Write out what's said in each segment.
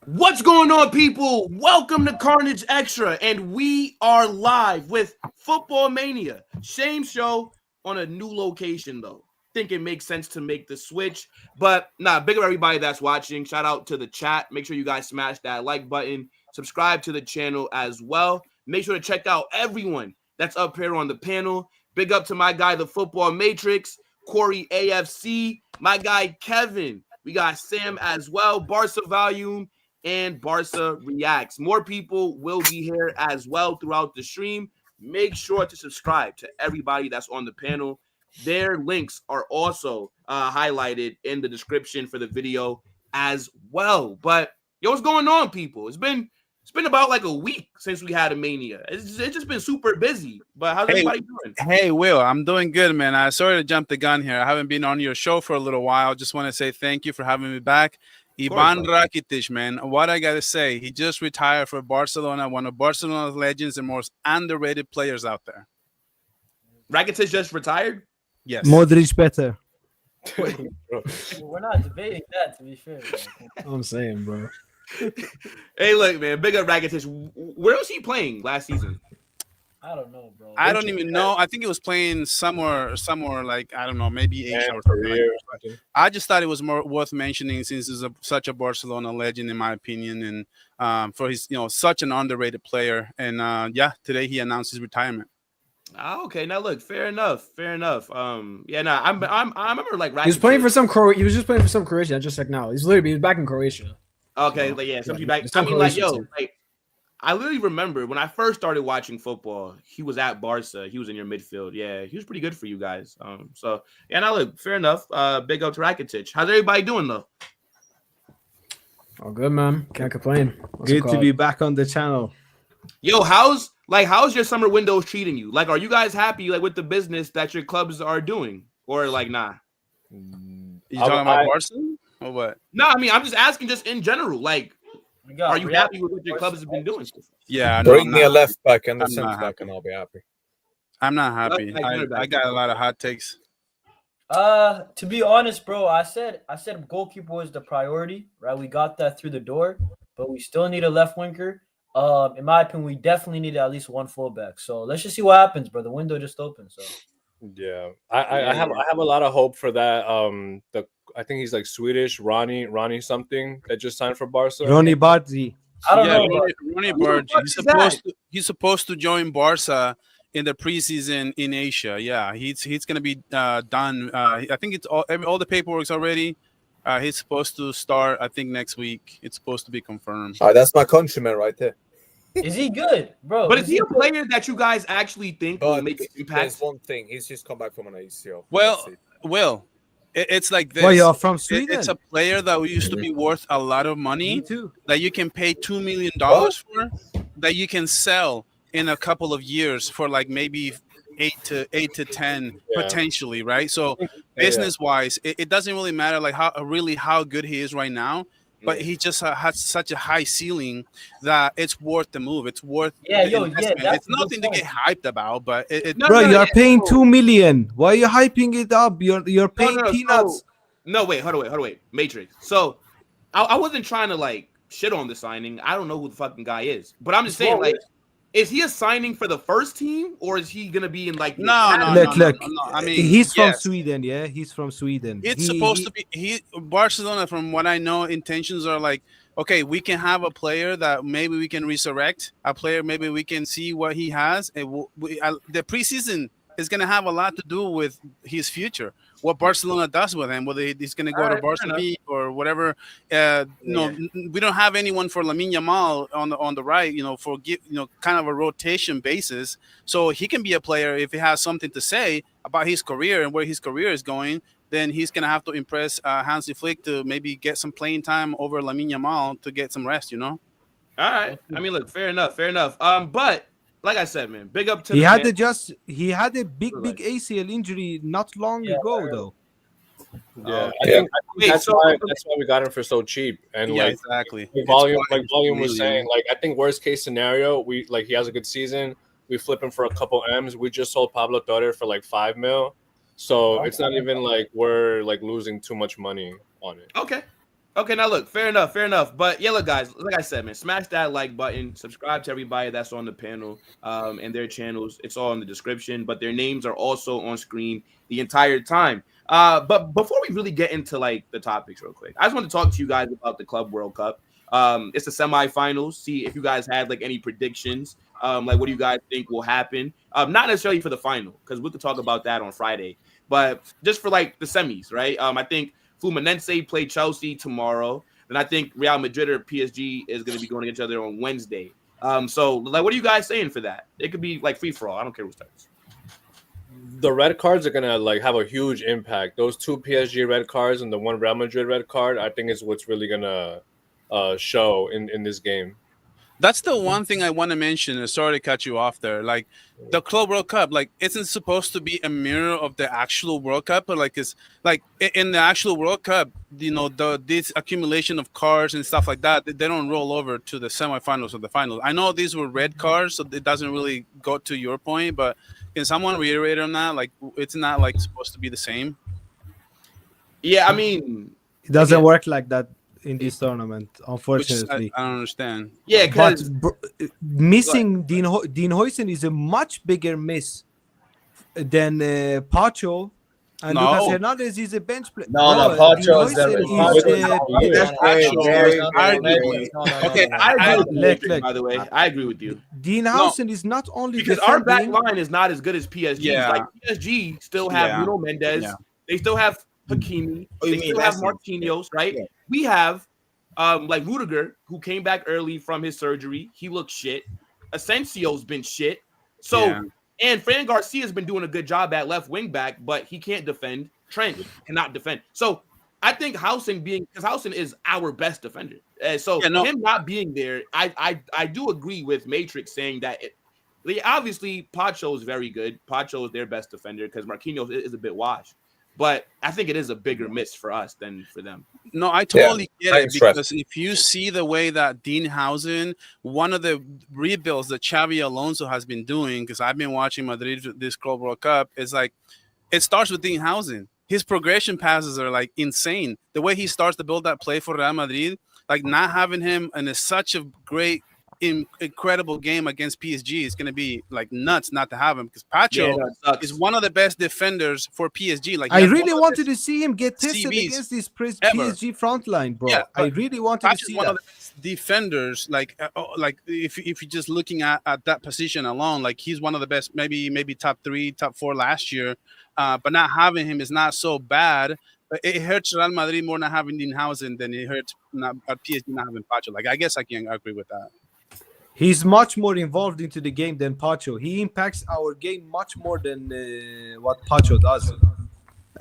What's going on, people? Welcome to Carnage Extra, and we are live with Football Mania. Same show on a new location, though. Think it makes sense to make the switch, but big up everybody that's watching. Shout out to the chat. Make sure you guys smash that like button. Subscribe to the channel as well. Make sure to check out everyone that's up here on the panel. Big up to my guy, the Football Matrix, Corey AFC, my guy Kevin. We got Sam as well, Barca Volume, and Barca Reacts. More people will be here as well throughout the stream. Make sure to subscribe to everybody that's on the panel. Their links are also highlighted in the description for the video as well. But yo, what's going on, people? It's been about like a week since we had a Mania. It's just been super busy. But how's everybody doing? Hey, Will, I'm doing good, man. I sorry to jump the gun here. I haven't been on your show for a little while. Just want to say thank you for having me back. Ivan Rakitic, man, what I got to say, he just retired for Barcelona, one of Barcelona's legends and most underrated players out there. Rakitic just retired? Yes. Modric better. We're not debating that, to be fair. I'm saying, bro. Hey, look, man, big up Rakitic. Where was he playing last season? I don't know, bro. I don't even know. I think it was playing somewhere like, I don't know, maybe Asia or something like that. I just thought it was more worth mentioning since he's such a Barcelona legend, in my opinion, and for his, such an underrated player. And today he announced his retirement. Oh, okay. Now look, fair enough. I remember like he was playing for some He was just playing for some Croatia, just like now. He was back in Croatia. Okay, somebody back. I mean, like, yo, like, I literally remember when I first started watching football, he was at Barca. He was in your midfield. Yeah, he was pretty good for you guys. Now look, fair enough. Big up to Rakitic. How's everybody doing though? All good, man. Can't complain. Good to be back on the channel. Yo, how's your summer windows treating you? Like, are you guys happy with the business that your clubs are doing, or like nah? You talking about Barca or what? No, I mean I'm just asking, just in general. Like, are you happy with what your clubs have been doing? Yeah, bring me a left back and a centre back, and I'll be happy. I'm not happy. I got a lot of hot takes. To be honest, bro, I said goalkeeper was the priority, right? We got that through the door, but we still need a left winger. In my opinion, we definitely need at least one fullback. So let's just see what happens, bro. The window just opened. So yeah, I have a lot of hope for that. I think he's like Swedish, Ronnie something that just signed for Barca. Ronnie Bardi. I don't know. Ronnie Bardi. He's supposed to join Barca in the preseason in Asia. Yeah, he's gonna be done. I think it's all the paperwork's already. He's supposed to start, I think, next week. It's supposed to be confirmed. Oh, that's my countryman right there. Is he good, bro? But is he a player that you guys actually think will But make an there's impact? one thing. He's just come back from an ACL. Well, it's like this. Well, you're from Sweden. It's a player that used to be worth a lot of money Me too. that you can pay $2 million for, that you can sell in a couple of years for like maybe 8 to 10 potentially, right? So business wise, it doesn't really matter like how good he is right now, but he just has such a high ceiling that it's worth the move. It's worth it's nothing to get hyped about, but bro, you're paying 2 million. Why are you hyping it up? You're paying peanuts. Wait, hold on, Matrix. So I wasn't trying to like shit on the signing. I don't know who the fucking guy is, but I'm just saying like. Is he a signing for the first team, or is he gonna be in like? No. I mean, he's from Sweden. Yeah, he's from Sweden. It's supposed to be Barcelona. From what I know, intentions are like, okay, we can have a player that maybe we can resurrect. A player maybe we can see what he has. The preseason is gonna have a lot to do with his future. What Barcelona does with him, whether he's going to go to Barcelona or whatever. No, we don't have anyone for Lamine Yamal on the right. For kind of a rotation basis. So he can be a player if he has something to say about his career and where his career is going. Then he's going to have to impress Hansi Flick to maybe get some playing time over Lamine Yamal to get some rest. All right. I mean, look, fair enough. But. Like I said, man, big up to he had a big ACL injury not long ago, though. Yeah, I think that's why we got him for so cheap. And exactly. Volume was saying, like, I think worst case scenario, he has a good season. We flip him for a couple M's. We just sold Pablo Torre for like 5 mil, so it's not even like we're like losing too much money on it. Okay, now look, fair enough. But yeah, look, guys, like I said, man, smash that like button, subscribe to everybody that's on the panel and their channels. It's all in the description, but their names are also on screen the entire time. But before we really get into like the topics real quick, I just want to talk to you guys about the Club World Cup. It's the semifinals. See if you guys had like any predictions. Like what do you guys think will happen? Not necessarily for the final, because we could talk about that on Friday, but just for like the semis, right? I think Fluminense play Chelsea tomorrow. And I think Real Madrid or PSG is going to be going against each other on Wednesday. So, like, what are you guys saying for that? It could be, like, free-for-all. I don't care who starts. The red cards are going to, like, have a huge impact. Those 2 PSG red cards and the 1 Real Madrid red card, I think is what's really going to show in this game. That's the one thing I want to mention. Sorry to cut you off there. Like the Club World Cup, like isn't supposed to be a mirror of the actual World Cup, but like it's like in the actual World Cup, this accumulation of cards and stuff like that, they don't roll over to the semifinals or the finals. I know these were red cards, so it doesn't really go to your point, but can someone reiterate on that? Like it's not like supposed to be the same. Yeah, I mean, it doesn't work like that in this tournament, unfortunately. I don't understand. Yeah, because missing Dean Huijsen is a much bigger miss than Pacho. And Lucas Hernandez is a bench player. No, Pacho is okay, I agree with you, by the way. I agree with you. Dean Huijsen is not only because our back line is not as good as PSG. Yeah. Like PSG still have Bruno Mendes. Yeah. They still have Hakimi. They still have Marquinhos, right? Yeah. We have like Rudiger, who came back early from his surgery. He looks shit. Asensio's been shit. So, and Fran Garcia's been doing a good job at left wing back, but he can't defend. Trent cannot defend. So I think because Huijsen is our best defender. Him not being there, I do agree with Matrix saying that obviously Pacho is very good. Pacho is their best defender because Marquinhos is a bit washed. But I think it is a bigger miss for us than for them. No, I totally get it because if you see the way that Dean Huijsen, one of the rebuilds that Xabi Alonso has been doing, because I've been watching Madrid this Club World Cup, is like it starts with Dean Huijsen. His progression passes are like insane. The way he starts to build that play for Real Madrid, like not having him in such a great incredible game against PSG, it's going to be like nuts not to have him because Pacho is one of the best defenders for PSG. Like I really wanted to see him get tested CVs against this PSG front line, bro. Yeah, I really wanted to see one that. of the best defenders. Like if you're just looking at that position alone, like he's one of the best, maybe top 3, top 4 last year. But not having him is not so bad. It hurts Real Madrid more not having Dinhausen than it hurts PSG not having Pacho. Like I guess I can agree with that. He's much more involved into the game than Pacho. He impacts our game much more than what Pacho does.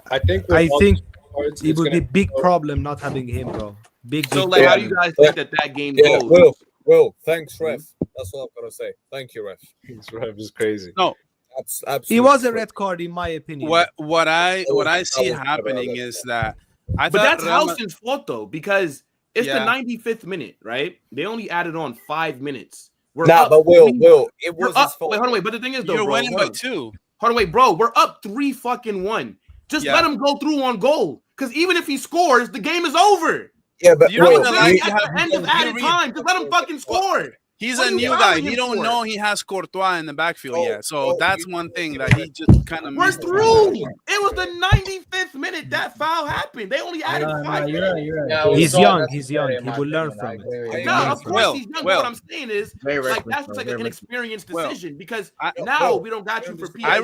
I think it would be a big problem not having him, bro. Big. So, like, how do you guys think that game goes? Will, thanks, ref. That's what I'm gonna say. Thank you, ref. This ref is crazy. No, absolutely. It was a red card in my opinion. What I see happening is that but that's Housen's fault though, because it's the 95th minute, right? They only added on 5 minutes. But Will, it was his fault. Wait, hold on, wait. But the thing is, though, you're bro, winning by 2. Hold on, wait, bro. We're up 3-1. Just let him go through on goal, because even if he scores, the game is over. Yeah, but you're at the end of added time. Just let him fucking score. He's a new guy. He don't know he has Courtois in the backfield yet. So that's one thing that he just kind of missed. We're through. It was the 95th minute that foul happened. They only added 5 minutes. Yeah, he's young. He's young. He will learn from it. No, of course he's young. What I'm saying is, like, that's like an inexperienced decision because now we don't got you for PSG. I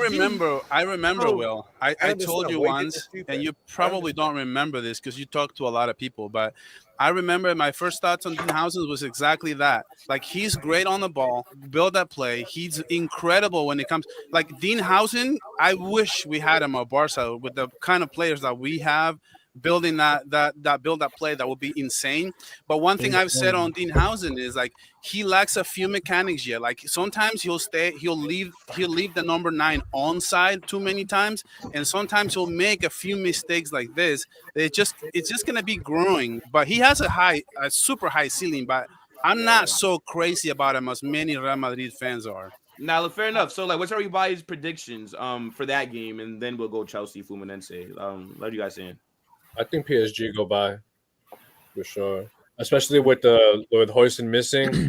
remember, Will. I told you once, and you probably don't remember this because you talk to a lot of people, but I remember my first thoughts on Dinhausen was exactly that. Like, he's great on the ball, build that play. He's incredible when it comes. Like, Dinhausen, I wish we had him at Barca with the kind of players that we have. Building that play that would be insane. But one thing I've said on Dinhausen is like he lacks a few mechanics yet. Like sometimes he'll leave the number 9 onside too many times, and sometimes he'll make a few mistakes like this. It's just gonna be growing. But he has a super high ceiling. But I'm not so crazy about him as many Real Madrid fans are. Now, fair enough. So, like, what's everybody's predictions for that game, and then we'll go Chelsea, Fluminense. What are you guys saying? I think PSG go by for sure, especially with Huijsen missing.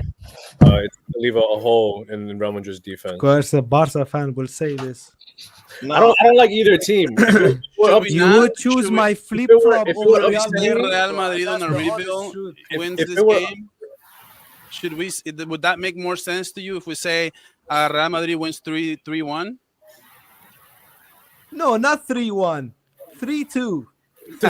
It's leave a hole in Real Madrid's defense. Of course, a Barca fan will say this. No. I don't like either team. You would choose my flip flop over Real Madrid on a rebuild wins this game. Would that make more sense to you if we say Real Madrid wins 3-1? No, not 3-1. 3-2.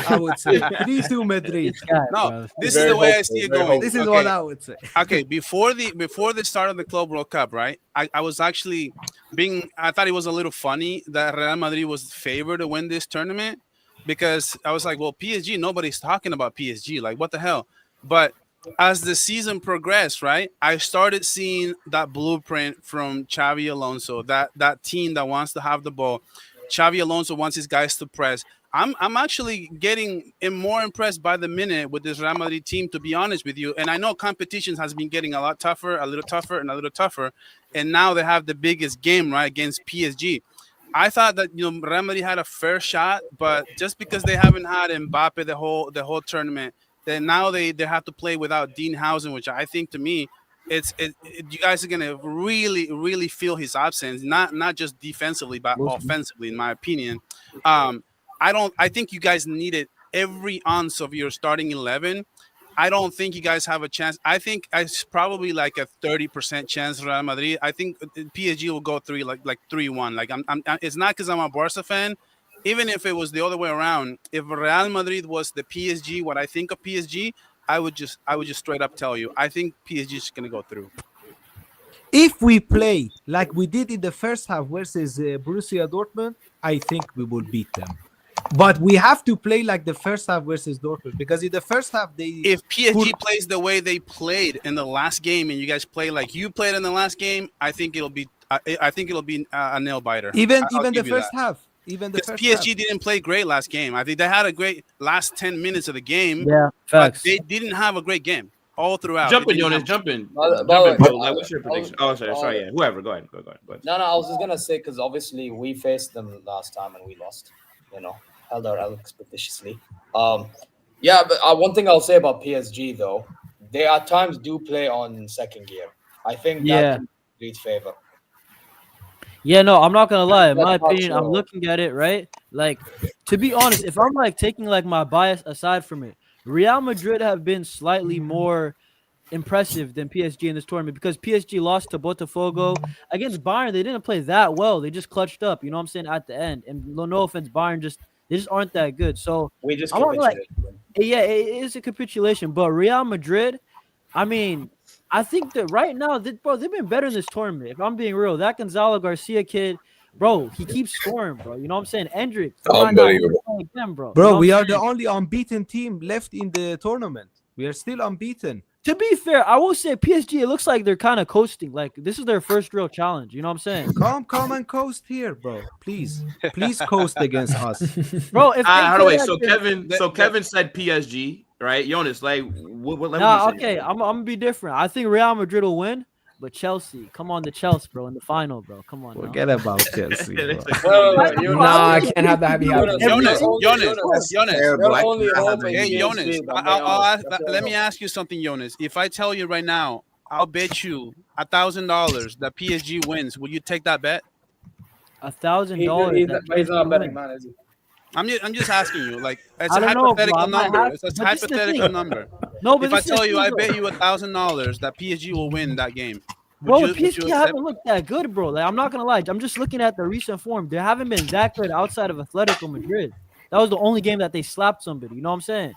I would say 3-2 Madrid. No, this is the way I see it going. This is what I would say. Okay, before the start of the Club World Cup, right? I was actually I thought it was a little funny that Real Madrid was favored to win this tournament because I was like, well, PSG, nobody's talking about PSG. Like, what the hell? But as the season progressed, right, I started seeing that blueprint from Xavi Alonso, that team that wants to have the ball. Xavi Alonso wants his guys to press. I'm actually getting more impressed by the minute with this Real Madrid team, to be honest with you. And I know competition has been getting a little tougher, and now they have the biggest game, right, against PSG. I thought that Real Madrid had a fair shot, but just because they haven't had Mbappe the whole tournament, then now they have to play without Dinhausen, which I think to me, you guys are gonna really, really feel his absence, not just defensively, but offensively, in my opinion. I think you guys needed every ounce of your starting 11. I don't think you guys have a chance. I think it's probably like a 30% chance Real Madrid. I think PSG will go 3-1. Like I'm it's not because I'm a Barca fan. Even if it was the other way around, if Real Madrid was the PSG, what I think of PSG, I would just straight up tell you, I think PSG is going to go through. If we play like we did in the first half versus Borussia Dortmund, I think we will beat them. But we have to play like the first half versus Dortmund because in the first half if PSG plays the way they played in the last game and you guys play like you played in the last game, I think it'll be a nail biter. Even the first half. Even the first PSG half. Didn't play great last game. I think they had a great last 10 minutes of the game. Yeah, facts. But they didn't have a great game all throughout. Jump in, Jonas. Jump in. What's your prediction? Sorry. Yeah. Whoever. Go ahead. No. I was just gonna say because obviously we faced them last time and we lost. Held our expeditiously. Yeah, but one thing I'll say about PSG though, they at times do play on second gear. I think Yeah. that Madrid's favor. Yeah, no, I'm not gonna lie. In my That's not opinion, I'm true. looking at it right. Like, to be honest, if I'm like taking like my bias aside from it, Real Madrid have been slightly more impressive than PSG in this tournament because PSG lost to Botafogo against Bayern. They didn't play that well. They just clutched up. You know what I'm saying at the end. And no offense, Bayern they just aren't that good. So We just I want like, capitulated. yeah, it is a capitulation. But Real Madrid, I mean, I think that right now, bro, they've been better in this tournament. If I'm being real, that Gonzalo Garcia kid, bro, he keeps scoring, bro. You know what I'm saying? Endrick, Unbelievable. again, bro. Bro, You know we what are I'm the saying? only unbeaten team left in the tournament. We are still unbeaten. To be fair, I will say PSG, it looks like they're kind of coasting. Like, this is their first real challenge. You know what I'm saying? Come and coast here, bro. Please coast against us. Bro, if How do they wait? had So been- Kevin said PSG, right? Jonas, like what Nah, would you say? okay, I'm gonna be different. I think Real Madrid will win, but Chelsea, come on, the Chelsea, bro, in the final, bro. Come on, now. Forget about Chelsea, bro. Nah, I can't have that happy happen. Jonas, You're only hoping Hey, PSG, Jonas, but let me ask you something, Jonas. If I tell you right now, I'll bet you $1,000 that PSG wins, will you take that bet? $1,000. He's not betting, man, is he? I'm just asking you, like it's I a don't know, bro. hypothetical I might number. have- It's a but this is the hypothetical thing. number. No, but If I this is the tell you, thing, I bro. bet you $1,000 that PSG will win that game. Bro, Would you PSG accept? haven't looked that good, bro. Like, I'm not gonna lie. I'm just looking at the recent form. They haven't been that good outside of Atletico Madrid. That was the only game that they slapped somebody. You know what I'm saying?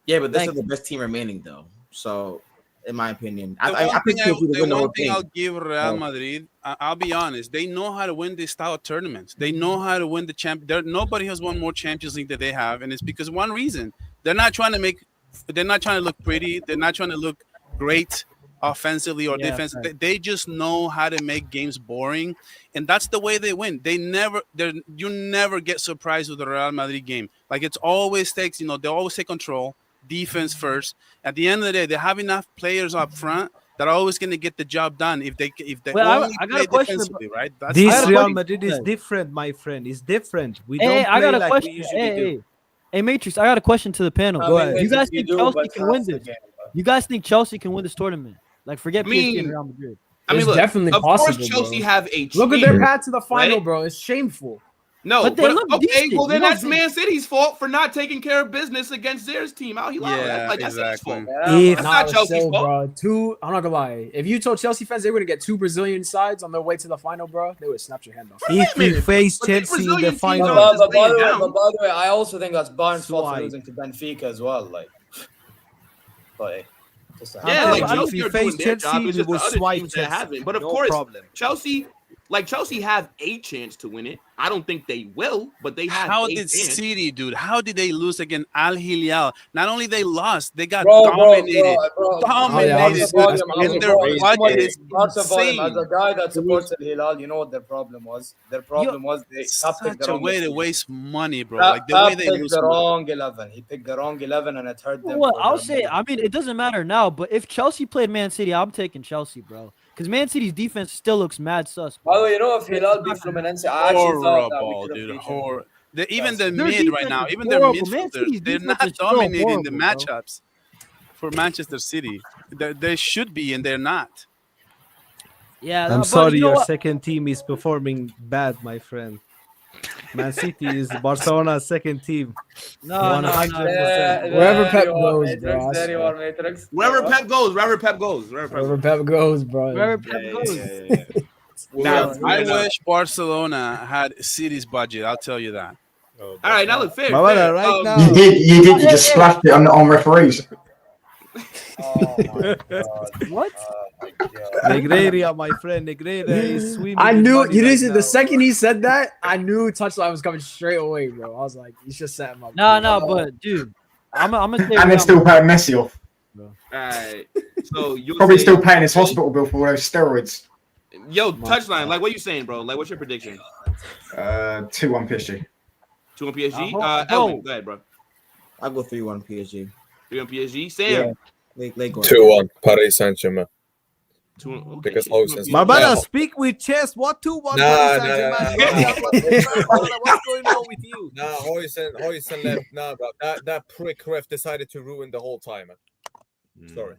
Yeah, but this Like- is the best team remaining, though. So, in my opinion, The I picked PSG to win the whole thing. I'll give Real Oh. Madrid, I'll be honest, they know how to win these style of tournaments. They know how to win the champ. Nobody has won more Champions League than they have, and it's because one reason: they're not trying to look pretty. They're not trying to look great offensively or Yeah, defensively. right. They just know how to make games boring, and that's the way they win. You never get surprised with the Real Madrid game. Like it's always takes, they always take control, defense first. At the end of the day, they have enough players up front that are always going to get the job done if they Well, only I got play a question defensively, right? That's This got a Real question. Madrid is different, my friend. It's different. We Hey, don't I play got a like question. we usually do. Hey, Matrix, I got a question to the panel. I Go mean, ahead. You guys you think do, Chelsea but can win half the this? game, bro. You guys think Chelsea can win this tournament? Like, forget I PSG and mean, Real Madrid. It's definitely of possible, course, Chelsea bro. have a Look at their chance. path to the final, right? bro. It's shameful. No, But but, they look okay, decent. well then You know, that's they- Man City's fault for not taking care of business against their team Al Hilal. Yeah, That's his exactly. fault. If- That's not Chelsea's still, fault. bro. I'm not gonna lie. If you told Chelsea fans they were gonna get 2 Brazilian sides on their way to the final, bro, they would snap your hand off. If we face But the Chelsea in Brazilian the team final, don't But, just but, by lay the it way, down. but by the way, I also think that's Bayern's fault for Swipe. losing to Benfica as well. Like, but hey, just saying. Yeah, No, like but I don't- Chelsea if are we doing face their Chelsea, job. It's we just the will other swipe teams that Chelsea. haven't. But of No course, problem. Chelsea have a chance to win it. I don't think they will, but they have. How a did chance. City, dude? How did they lose against Al Hilal? Not only they lost, they got Bro, dominated. obviously, Dominated, that's dude. And crazy. their budget is Barca volume, as insane. a guy that supports Al Hilal, you know what their problem was? Their problem was they Pep picked the Such a wrong way to 11. waste money, bro. Pep- Like the way Pep they picked lose the money. wrong 11. He picked the wrong 11, and it hurt them. Well, for I'll their say, I mean, it doesn't matter now, but if Chelsea played Man City, I'm taking Chelsea, bro. Because Man City's defense still looks mad sus. By the way, you know, if Hilal beat Fluminense, I actually thought that we Horrible, could have dude. beaten. Horrible. Even the Their mid right defense now, is even their horrible. Man midfielders, City's they're defense not is still dominating the horrible, bro. matchups for Manchester City. They should be, and they're not. Yeah, I'm but sorry, you know your what? second team is performing bad, my friend. Man City is Barcelona's second team. No, 100%. Wherever Pep goes, bro, I There you swear. are, Matrix. Wherever Pep goes. Wherever Pep goes, bro. Wherever Pep goes. Now, I wish Barcelona had City's budget. I'll tell you that. all right, now look fair. But well, fair. right now, You did. You just splashed it on referees. Oh my god. What? Oh my god. Negreira, my friend, Negreira is swimming. I in knew money you right listen. now. The second he said that, I knew touchline was coming straight away, bro. I was like, you should set him up. No, but dude, I'm gonna say And then Real still paying Messi off. All right. So you Probably still paying his hospital bill for all those steroids. Yo, touchline. Like, what you saying, bro? Like, what's your prediction? 2-1 PSG. 2 on PSG. bro. Elvin, go ahead, bro. I'll go 3-1 PSG. 3 on PSG. Sam. They go. 2-1 Paris Saint-Germain. 2 on, okay. Because 2 on Hosen- PSG. My brother, Yeah. speak with chest. What 2-1? Nah, What's going on with you? Nah, Hoysen left. Nah, bro. That prick ref decided to ruin the whole time. Man. Sorry.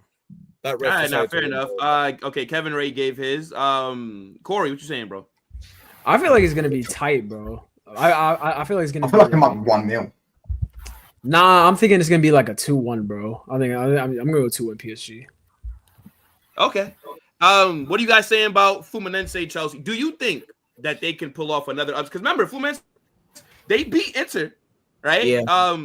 That All ref right, now decided fair to- enough. Okay, Kevin Ray gave his. Corey, what you saying, bro? I feel like it's gonna be tight, bro. I feel like it's gonna I feel like be it might be 1-0. Nah, I'm thinking it's gonna be like a 2-1, bro. I'm gonna go 2-1 PSG. Okay. What are you guys saying about Fluminense Chelsea? Do you think that they can pull off another ups? Because remember, Fluminense, they beat Inter, right? Yeah.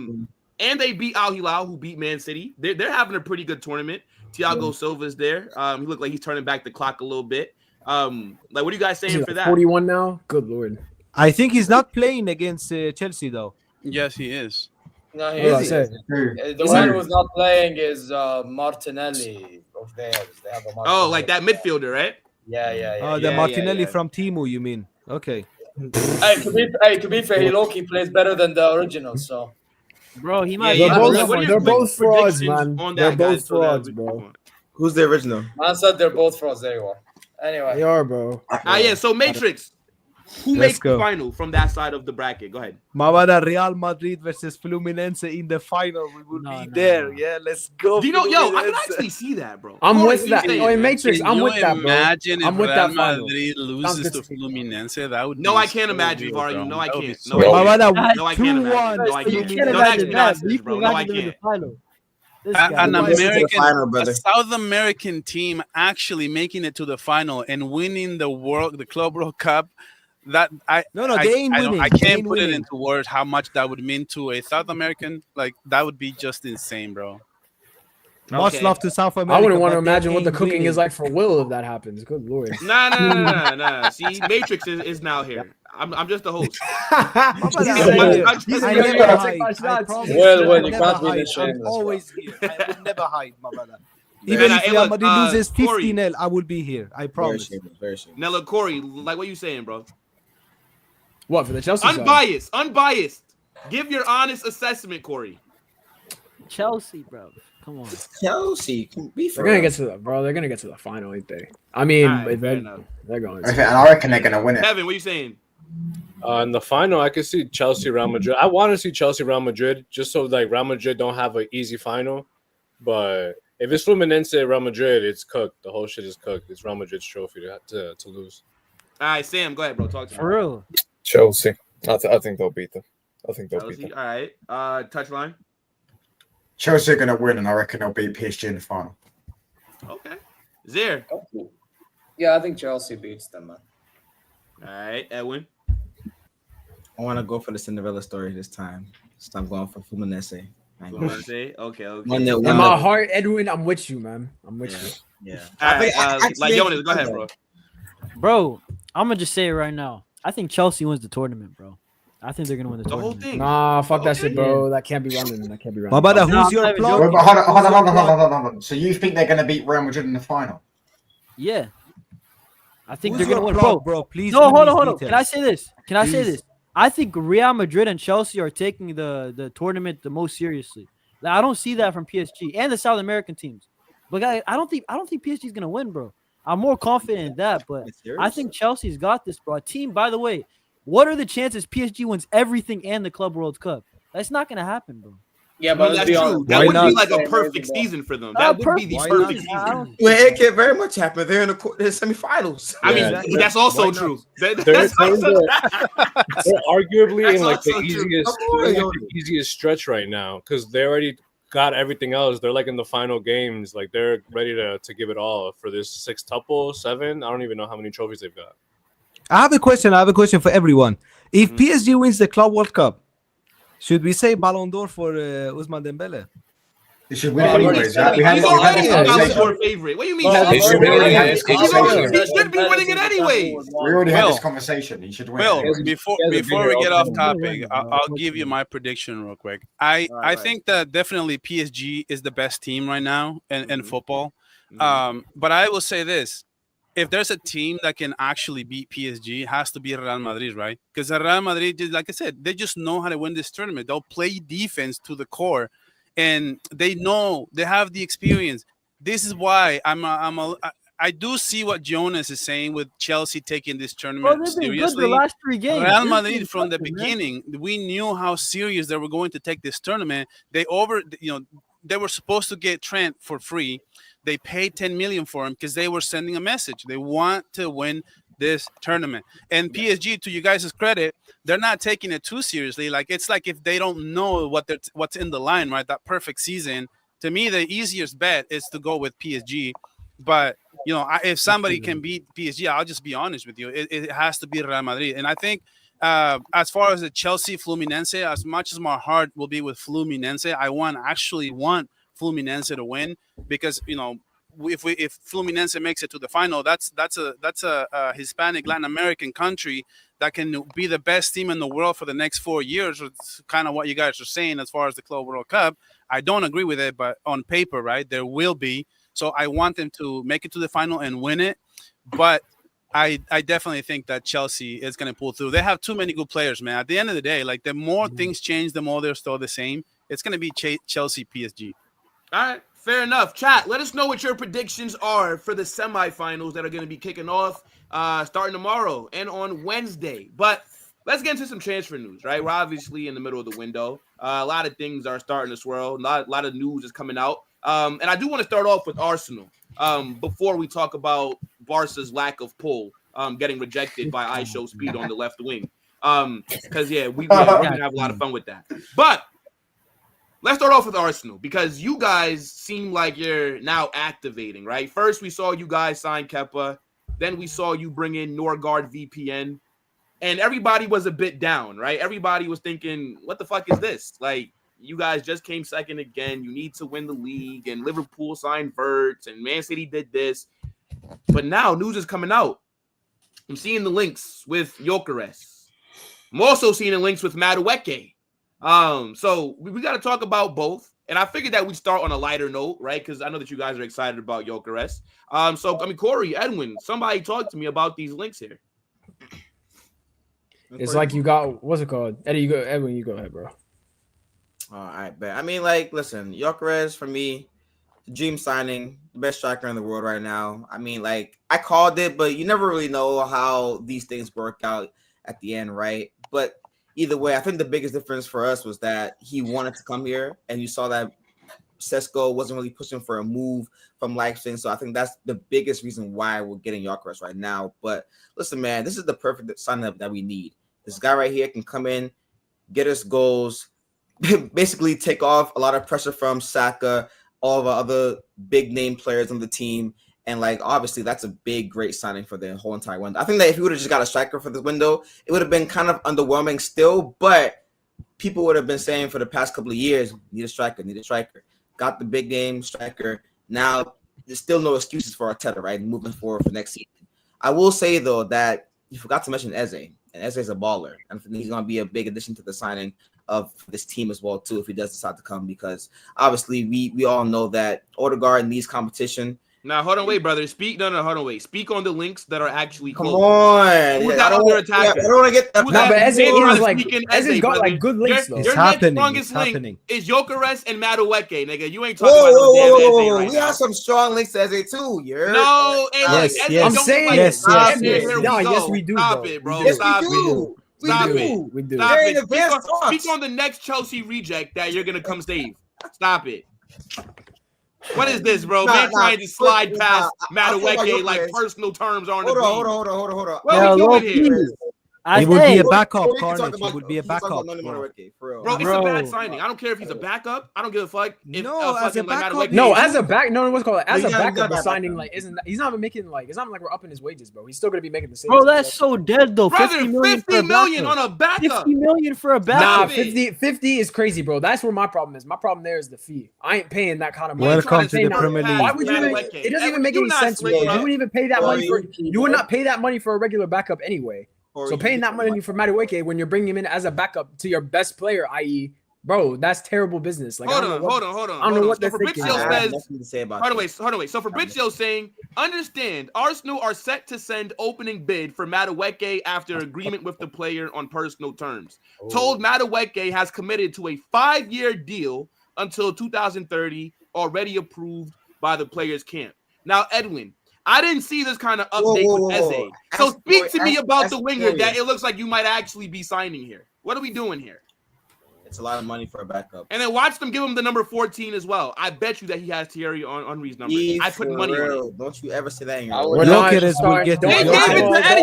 And they beat Al Hilal, who beat Man City. They're having a pretty good tournament. Thiago Silva's there. He looked like he's turning back the clock a little bit. Like, what are you guys saying for that? 41 now. Good lord. I think he's not playing against Chelsea though. Yes, he is. No, he What did I is. say? The one who's not playing is Martinelli of theirs. They have a Martinelli. Oh, like that midfielder, right? Yeah. Oh, the Martinelli from Timu, you mean? Okay. Hey, to be fair, he low-key plays better than the original, so. Bro, he might. Yeah, They're what are your both frauds, predictions man. on They're that, both guys, so that frauds, we- bro. Who's the original? Man said they're both frauds. There you are. Anyway. They are, bro. Yeah. So Matrix, who Let's makes go. the final from that side of the bracket? Go ahead. Mavada, Real Madrid versus Fluminense in the final. We will be there. Yeah, let's go. Do you know, yo, I can Fluminense. actually see that, bro. I'm Corey, with what you that. saying, Oh, in man? Matrix, Can I'm you with that, bro. imagine I'm if with Real that final. Madrid loses Sounds to good to me. Fluminense? That would No, be I can't so imagine, weird, Vario. bro. No, I That would can't. be No, so I weird. Mavada, No, I can't imagine. 2-1. No, I You can't. can't No, imagine that's that. nonsense, You bro. can No, I imagine them in the can't. final. This An guy. Who makes it to the American, final, a brother? South American team actually making it to the final and winning the Club World Cup. That No, they ain't winning. I They can't ain't put it winning. into words how much that would mean to a South American. Like that would be just insane, bro. Much Okay. love to South America. I wouldn't want to but they imagine what the ain't cooking winning. is like for Will if that happens. Good lord. Nah. See, Matrix is now here. I'm just the host. Mavada, He's I gonna never take hide. my I shots. promise Well, you, well, I you never can't be hide. this shameless, I'm bro. always here. I will never hide, Mavada. Very Even nice. if Hey, Real look, Madrid loses Corey. 15-0, I will be here. I Very promise. shameless. Very shameless. Now, look, Corey, like what you saying, bro? What for the Chelsea side? Unbiased. Give your honest assessment, Corey. Chelsea, bro. Come on. Chelsea can be for They're gonna real. get to the bro. They're gonna get to the final, ain't they? I mean, All right, fair they're enough. going. And To. I reckon they're going to win it. Kevin, what you saying? In the final, I could see Chelsea, Real Madrid. I want to see Chelsea, Real Madrid, just so like Real Madrid don't have an easy final. But if it's Fluminense, Real Madrid, it's cooked. The whole shit is cooked. It's Real Madrid's trophy to lose. All right, Sam, go ahead, bro. Talk to me. For real. Chelsea. I think they'll beat them. I think they'll beat Chelsea. them. All right. Touchline. Chelsea are going to win, and I reckon they'll beat PSG in the final. Okay. Zir. Yeah, I think Chelsea beats them, man. All right, Edwin. I want to go for the Cinderella story this time. So I'm going for Fluminense. I ain't What gonna- you say? Okay. One nil, In one my nil. heart, Edwin, I'm with you, man. I'm with you. Yeah. All right. I Like think- Jonas, go ahead, bro. Bro, I'm gonna just say it right now. I think Chelsea wins the tournament, bro. I think they're gonna win the The whole tournament. thing. Nah, fuck that Okay. shit, bro. That can't be running. That can't be running. Mavada, No, who's I'm your not even plug? joking. Wait, but hold on. So you think they're going to beat Real Madrid in the final? Yeah. I think Who's they're gonna your win, plug, bro. Please. No, give me hold these on. Can I details. say this? Can I say Please. this? I think Real Madrid and Chelsea are taking the tournament the most seriously. Like, I don't see that from PSG and the South American teams. But I don't think PSG is gonna win, bro. I'm more confident in that, but I think Chelsea's got this, bro. A team, by the way, what are the chances PSG wins everything and the Club World Cup? That's not gonna happen, bro. Yeah, No, but let's that's be true. honest. That Why would be not? like a perfect season for them. That would be the Why perfect not? I season. don't- Well, it can very much happen. They're in the semifinals. I mean, Yeah. that's also Why not? true. They're That's also arguably That's in like the also true. easiest stretch right now because they already got everything else. They're like in the final games. Like they're ready to give it all for this sextuple, 7. I don't even know how many trophies they've got. I have a question for everyone. If Mhm. PSG wins the Club World Cup, should we say Ballon d'Or for Ousmane Dembele? They should win it Well, anyways. Right? He's We've had already this a Ballon conversation. d'Or favorite. What do you mean? Well, He's he should already- already have he's this already- conversation. He should be winning it anyways. We already had Will. this conversation. He should win. Will, it anyway. before He has a before we bigger get off opening. topic, I'll give you my prediction real quick. I right. think that definitely PSG is the best team right now in football. Mhm. But I will say this: if there's a team that can actually beat PSG, it has to be Real Madrid, right? Because Real Madrid, like I said, they just know how to win this tournament. They'll play defense to the core, and they know they have the experience. This is why I do see what Jonas is saying with Chelsea taking this Bro, tournament they've been good the seriously. last 3 games. Real They've Madrid been from the good, man. beginning, we knew how serious they were going to take this tournament. They they were supposed to get Trent for free. They paid 10 million for him because they were sending a message. They want to win this tournament. And PSG, to you guys' credit, they're not taking it too seriously. Like, it's like if they don't know what's in the line, right? That perfect season. To me, the easiest bet is to go with PSG. But, you know, if somebody can beat PSG, I'll just be honest with you. It has to be Real Madrid. And I think as far as the Chelsea Fluminense, as much as my heart will be with Fluminense, I actually want Fluminense to win because, you know, if Fluminense makes it to the final, that's a Hispanic Latin American country that can be the best team in the world for the next 4 years. It's kind of what you guys are saying as far as the Club World Cup. I don't agree with it, but on paper, right, there will be. So I want them to make it to the final and win it. But I definitely think that Chelsea is going to pull through. They have too many good players, man. At the end of the day, like, the more things change, the more they're still the same. It's going to be Chelsea PSG. All right, fair enough. Chat, let us know what your predictions are for the semifinals that are going to be kicking off starting tomorrow and on Wednesday. But let's get into some transfer news, right? We're obviously in the middle of the window. A lot of things are starting to swirl. A lot of news is coming out. And I do want to start off with Arsenal before we talk about Barca's lack of pull getting rejected by I Show Speed on the left wing. Because, we're going to have a lot of fun with that. But let's start off with Arsenal because you guys seem like you're now activating, right? First, we saw you guys sign Kepa. Then we saw you bring in Norgard VPN. And everybody was a bit down, right? Everybody was thinking, what the fuck is this? Like, you guys just came second again. You need to win the league. And Liverpool signed Verts. And Man City did this. But now news is coming out. I'm seeing the links with Gyökeres. I'm also seeing the links with Madueke. So we got to talk about both. And I figured that we'd start on a lighter note, right? Because I know that you guys are excited about Gyökeres. Corey, Edwin, somebody talk to me about these links here. It's like you got, what's it called? Eddie, Edwin, you go ahead, bro. All right, bet. I mean, like, listen, Gyökeres, for me, the dream signing, the best striker in the world right now. I mean, like, I called it, but you never really know how these things work out at the end, right? But either way, I think the biggest difference for us was that he wanted to come here, and you saw that Sesko wasn't really pushing for a move from Leipzig. So I think that's the biggest reason why we're getting Gyökeres right now. But listen, man, this is the perfect sign-up that we need. This guy right here can come in, get us goals, basically take off a lot of pressure from Saka, all of our other big name players on the team. And, like, obviously that's a big, great signing for the whole entire window. I think that if we would have just got a striker for the window, it would have been kind of underwhelming still, but people would have been saying for the past couple of years, need a striker. Got the big game striker. Now, there's still no excuses for Arteta, right? Moving forward for next season. I will say, though, that you forgot to mention Eze. And Eze is a baller. And he's going to be a big addition to the signing of this team as well, too, if he does decide to come. Because, obviously, we all know that Odegaard needs competition. Now, hold on, wait, brother. Speak on the links that are actually Come close. on. Who's that other attacker? I don't want to get that. No, but Eze's got, like, good links, though. Your next strongest link is Gyökeres and Madueke, nigga. You ain't talking about no damn Eze right we now. have some strong links to Eze, too. No, yes, I'm saying yes, we do. Stop it, bro. Yes, Stop we it. do. Stop we it. We do. Stop They're in it. advanced talks. Speak on the next Chelsea reject that you're gonna come save. Stop it. What is this, bro? Man trying to slide past Madueke like personal terms aren't a Hold on. What are we doing here? He would be a backup, Carnage. He would be a backup. Bro, it's a bad signing. I don't care if he's a backup. I don't give a fuck. No, as a backup. No, as a back. No, what's called as a backup. The signing like isn't. He's not even making like. It's not like we're upping his wages, bro. He's still gonna be making the same. Bro, that's so dead though. Brother, 50 million on a backup. 50 million for a backup. Nah, 50 is crazy, bro. That's where my problem is. My problem there is the fee. I ain't paying that kind of money. Welcome to the Premier League. Why would you even, it doesn't even make any sense, bro. You wouldn't even pay that money for. You would not pay that money for a regular backup anyway. So paying that money for Madueke when you're bringing him in as a backup to your best player, i.e., bro, that's terrible business. Like, hold on. I don't know what they're thinking. Hold on, wait. So Fabrizio's saying, understand, Arsenal are set to send opening bid for Madueke after agreement with the player on personal terms. Told Madueke has committed to a 5-year deal until 2030, already approved by the players' camp. Now, Edwin, I didn't see this kind of update with Eze. So speak to me about the winger that it looks like you might actually be signing here. What are we doing here? It's a lot of money for a backup. And then watch them give him the number 14 as well. I bet you that he has Thierry Henry's number. I put money on it. Don't you ever say that in your life. Gyökeres will get They gave it to Eddie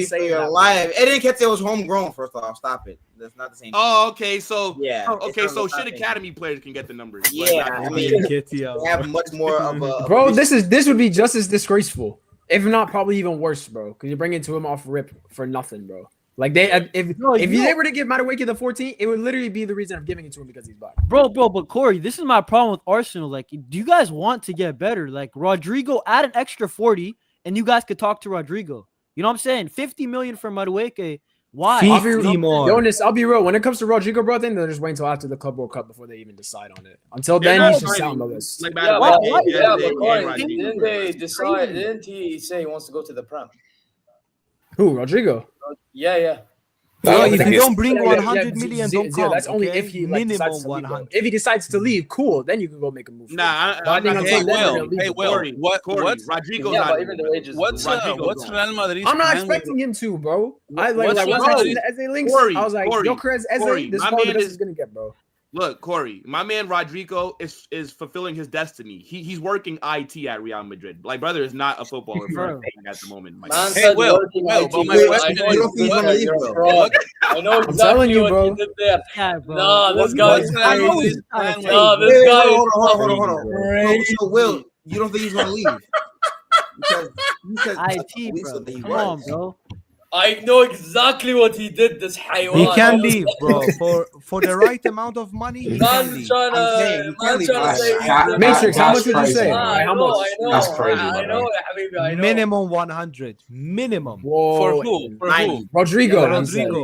Nketiah. Eddie Nketiah was homegrown, first off. Stop it. That's not the same. Oh, okay. So yeah. Okay, so shit academy players can get the numbers. Yeah, I mean, they have much more of a bro. This would be just as disgraceful, if not probably even worse, bro. Because you're bringing to him off rip for nothing, bro. Like if they were to give Madueke the 14, it would literally be the reason of giving it to him because he's black. Bro, but Corey, this is my problem with Arsenal. Like, do you guys want to get better? Like, Rodrigo, add an extra 40, and you guys could talk to Rodrigo. You know what I'm saying? 50 million for Madueke. Why? 50 more. Jonas, I'll be real. When it comes to Rodrigo, bro, I think they'll just wait until after the Club World Cup before they even decide on it. Until then, he should sound the list. But Corey, didn't they decide? Didn't he say he wants to go to the Prem? Who, Rodrigo? Yeah. Well, if you don't bring 100 million, don't come. That's only if he minimum 100. If he decides to leave, cool. Then you can go make a move. Nah, Corey, Rodrigo's not. Even the wages. What's Real Madrid? I'm not expecting him to, bro. I as a links. I was like, Gyökeres, Eze, this is gonna get, bro. Look, Corey, my man Rodrigo is fulfilling his destiny. He's working IT at Real Madrid. Like, brother is not a footballer at the moment. Hey, Will, but my question is, I know exactly telling you, bro. What he did there. Yeah, bro. No, this guy is crazy. No, this guy is hold on. So, Will, you don't think he's gonna leave? Because IT, bro. Come on, bro. I know exactly what he did. This haywan. He can leave, bro. For the right amount of money, he can leave. Matrix, how much would you say? How much? That's crazy. I know. Minimum 100. Minimum. Whoa. For who? Rodrigo.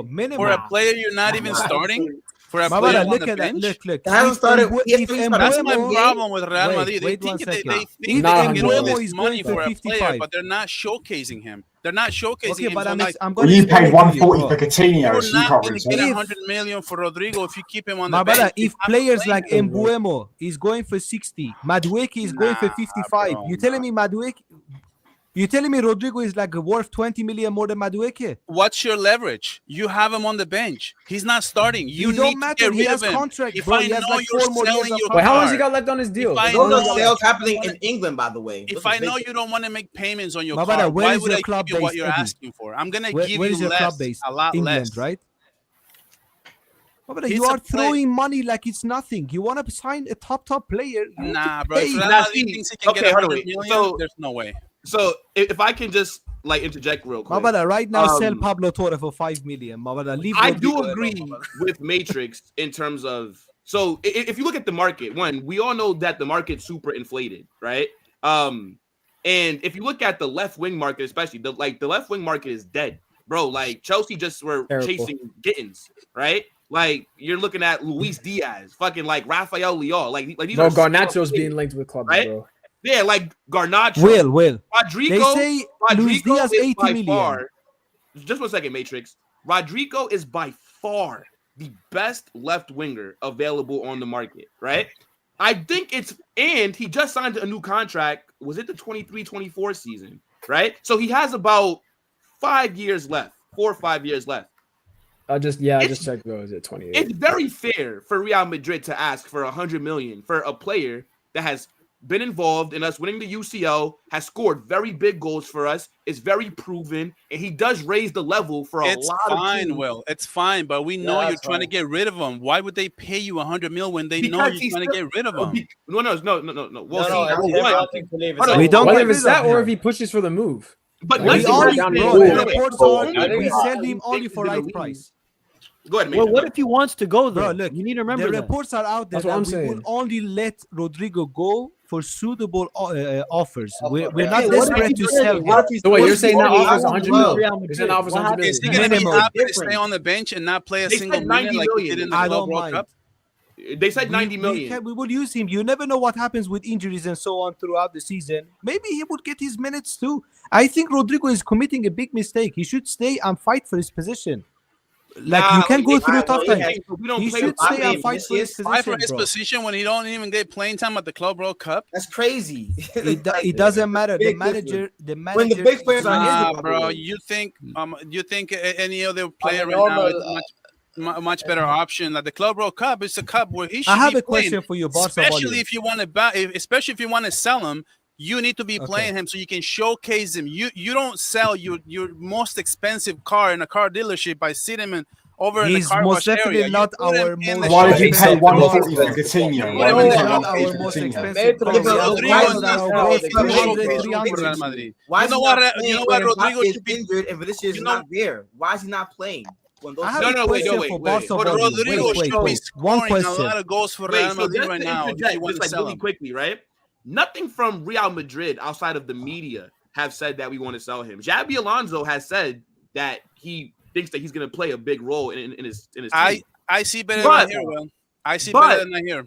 Minimum. For a player you're not even starting? For a My player brother, on look the at that. bench? Look. That's my problem with Real Madrid. They think they can get all this money for a player, but they're not showcasing him. They're not showcasing him. But so when you pay 140 for Coutinho, you're so you not can't going really to get say. 100 million for Rodrigo if you keep him on the My bench. brother, if players like Mbuemo is going for 60, Madueke is going for 55, bro, you telling me Madueke? You telling me Rodrigo is like worth 20 million more than Madueke? What's your leverage? You have him on the bench. He's not starting. You don't need matter. to get He rid has of him. contract, If bro. I He has know like you're 4 more years selling of your Wait, how long has car, he got left on his deal? If I Those know are sales happening in England, by the way. If I know you don't want to make payments on your My car, brother, where why is would your I club give you what base, you're Eddie? asking for? I'm gonna Where give is you your club less, base? a lot England, less. right? But He's you a are throwing money like it's nothing. You want to sign a top player? Nah, bro. If pay. Real Madrid thinks he can get 100 million, So- there's no way. So if I can just like interject real quick. My brother, right now sell Pablo Torre for 5 million. My brother, leave I Rodrigo do agree alone, my brother. with Matrix in terms of if you look at the market, we all know that the market's super inflated, right? And if you look at the left wing market, especially the left wing market is dead, bro. Like Chelsea just were chasing Gittins, right? Like you're looking at Luis Diaz, fucking like Rafael Leao, like these Bro, are Garnacho's being linked with clubs, right? bro. Yeah, like Garnacho. Will. Rodrigo. They say Rodrigo Luis Diaz is 80 by million. far. Just 1 second, Matrix. Rodrigo is by far the best left winger available on the market, right? I think and he just signed a new contract. Was it the 23-24 season, right? So he has about 5 years left, 4 or 5 years left. I just checked. Bro, is it 28? It's very fair for Real Madrid to ask for 100 million for a player that has been involved in us winning the UCL, has scored very big goals for us, is very proven, and he does raise the level for a lot of teams. It's fine, Will. It's fine, but we know you're trying to get rid of him. Why would they pay you 100 mil when they know you're trying to get rid of him? No. We don't Whether get it's rid that of or him. if he pushes for the move. But We sell him only for right price. Go ahead, Well, what if he wants to go though? Bro, look, you need to remember the that. reports are out there That's what that I'm we saying. will only let Rodrigo go for suitable offers. We're Yeah, not what desperate if to he sell says- him. So wait, you're saying that offers 100 mil? Real You're Madrid. saying that offers What 100 Is he million? going to be Minimum. happy to stay on the bench and not play a They single said minute 90 like he million. did in the I Club don't World mind. Cup? They said 90 million. We will use him. You never know what happens with injuries and so on throughout the season. Maybe he would get his minutes too. I think Rodrigo is committing a big mistake. He should stay and fight for his position. Like you can go through tough times. He should stay and fight for his Fight for position, his bro. position when he don't even get playing time at the Club World Cup. That's crazy. It doesn't matter. The Big manager. When the big players are Nah, his, bro. You think any other player I mean, right now is normal, much much better option. Like the Club World Cup, it's a cup where he should. I have be a playing, question for you, Barca especially volume. if you want to especially if you want to sell him. You need to be playing him so you can showcase him. You don't sell your most expensive car in a car dealership by sitting him over in the car wash area. He's most definitely not our most. Why did you pay 140 for Coutinho? Why did you pay our most expensive car? Why is Rodrigo injured and Vinicius is not there? Why is he not playing? Wait. Rodrigo should be scoring a lot of goals for Real Madrid right now. Just really quickly, right? Nothing from Real Madrid outside of the media have said that we want to sell him. Xabi Alonso has said that he thinks that he's going to play a big role in his team. I see better than I hear, Will. I see better than I hear.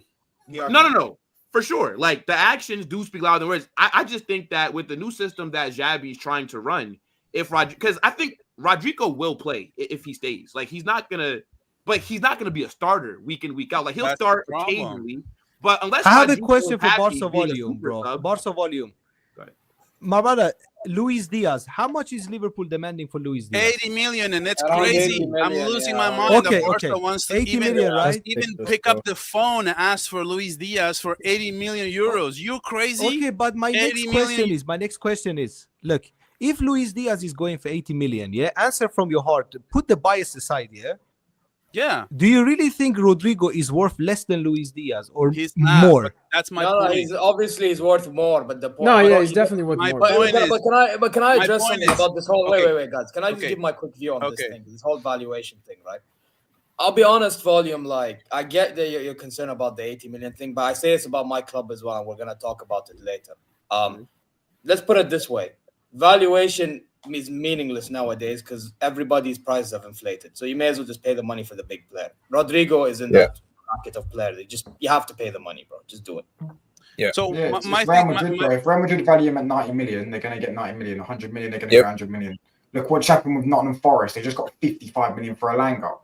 No. For sure. Like, the actions do speak louder than words. I just think that with the new system that Xabi's trying to run, because I think Rodrigo will play if he stays. Like, he's not going to be a starter week in, week out. Like, he'll start occasionally. But unless I have a question for Barca volume, bro. Barca volume. My brother, Luis Díaz. How much is Liverpool demanding for Luis Díaz? 80 million, and it's crazy. I'm losing my mind. Okay, Barca wants to 80 million, right? even pick up the phone and ask for Luis Díaz for 80 million euros. You crazy? Okay, but my next question is, look, if Luis Díaz is going for 80 million, answer from your heart. Put the bias aside, Yeah. Do you really think Rodrigo is worth less than Luis Díaz or he's not, more? That's my point. He's worth more, but the point. He's definitely worth more. But can I address something about this whole? Wait, guys. Can I just give my quick view on this thing? This whole valuation thing, right? I'll be honest, volume. Like, I get that you're concerned about the 80 million thing, but I say this about my club as well, and we're gonna talk about it later. Let's put it this way: valuation is meaningless nowadays because everybody's prices have inflated. So you may as well just pay the money for the big player. Rodrigo is in that market of player. You have to pay the money, bro. Just do it. Yeah. So if Real Madrid value him at 90 million, they're going to get 90 million. 100 million, they're going to get 100 million. Look what's happened with Nottingham Forest. They just got 55 million for Elanga.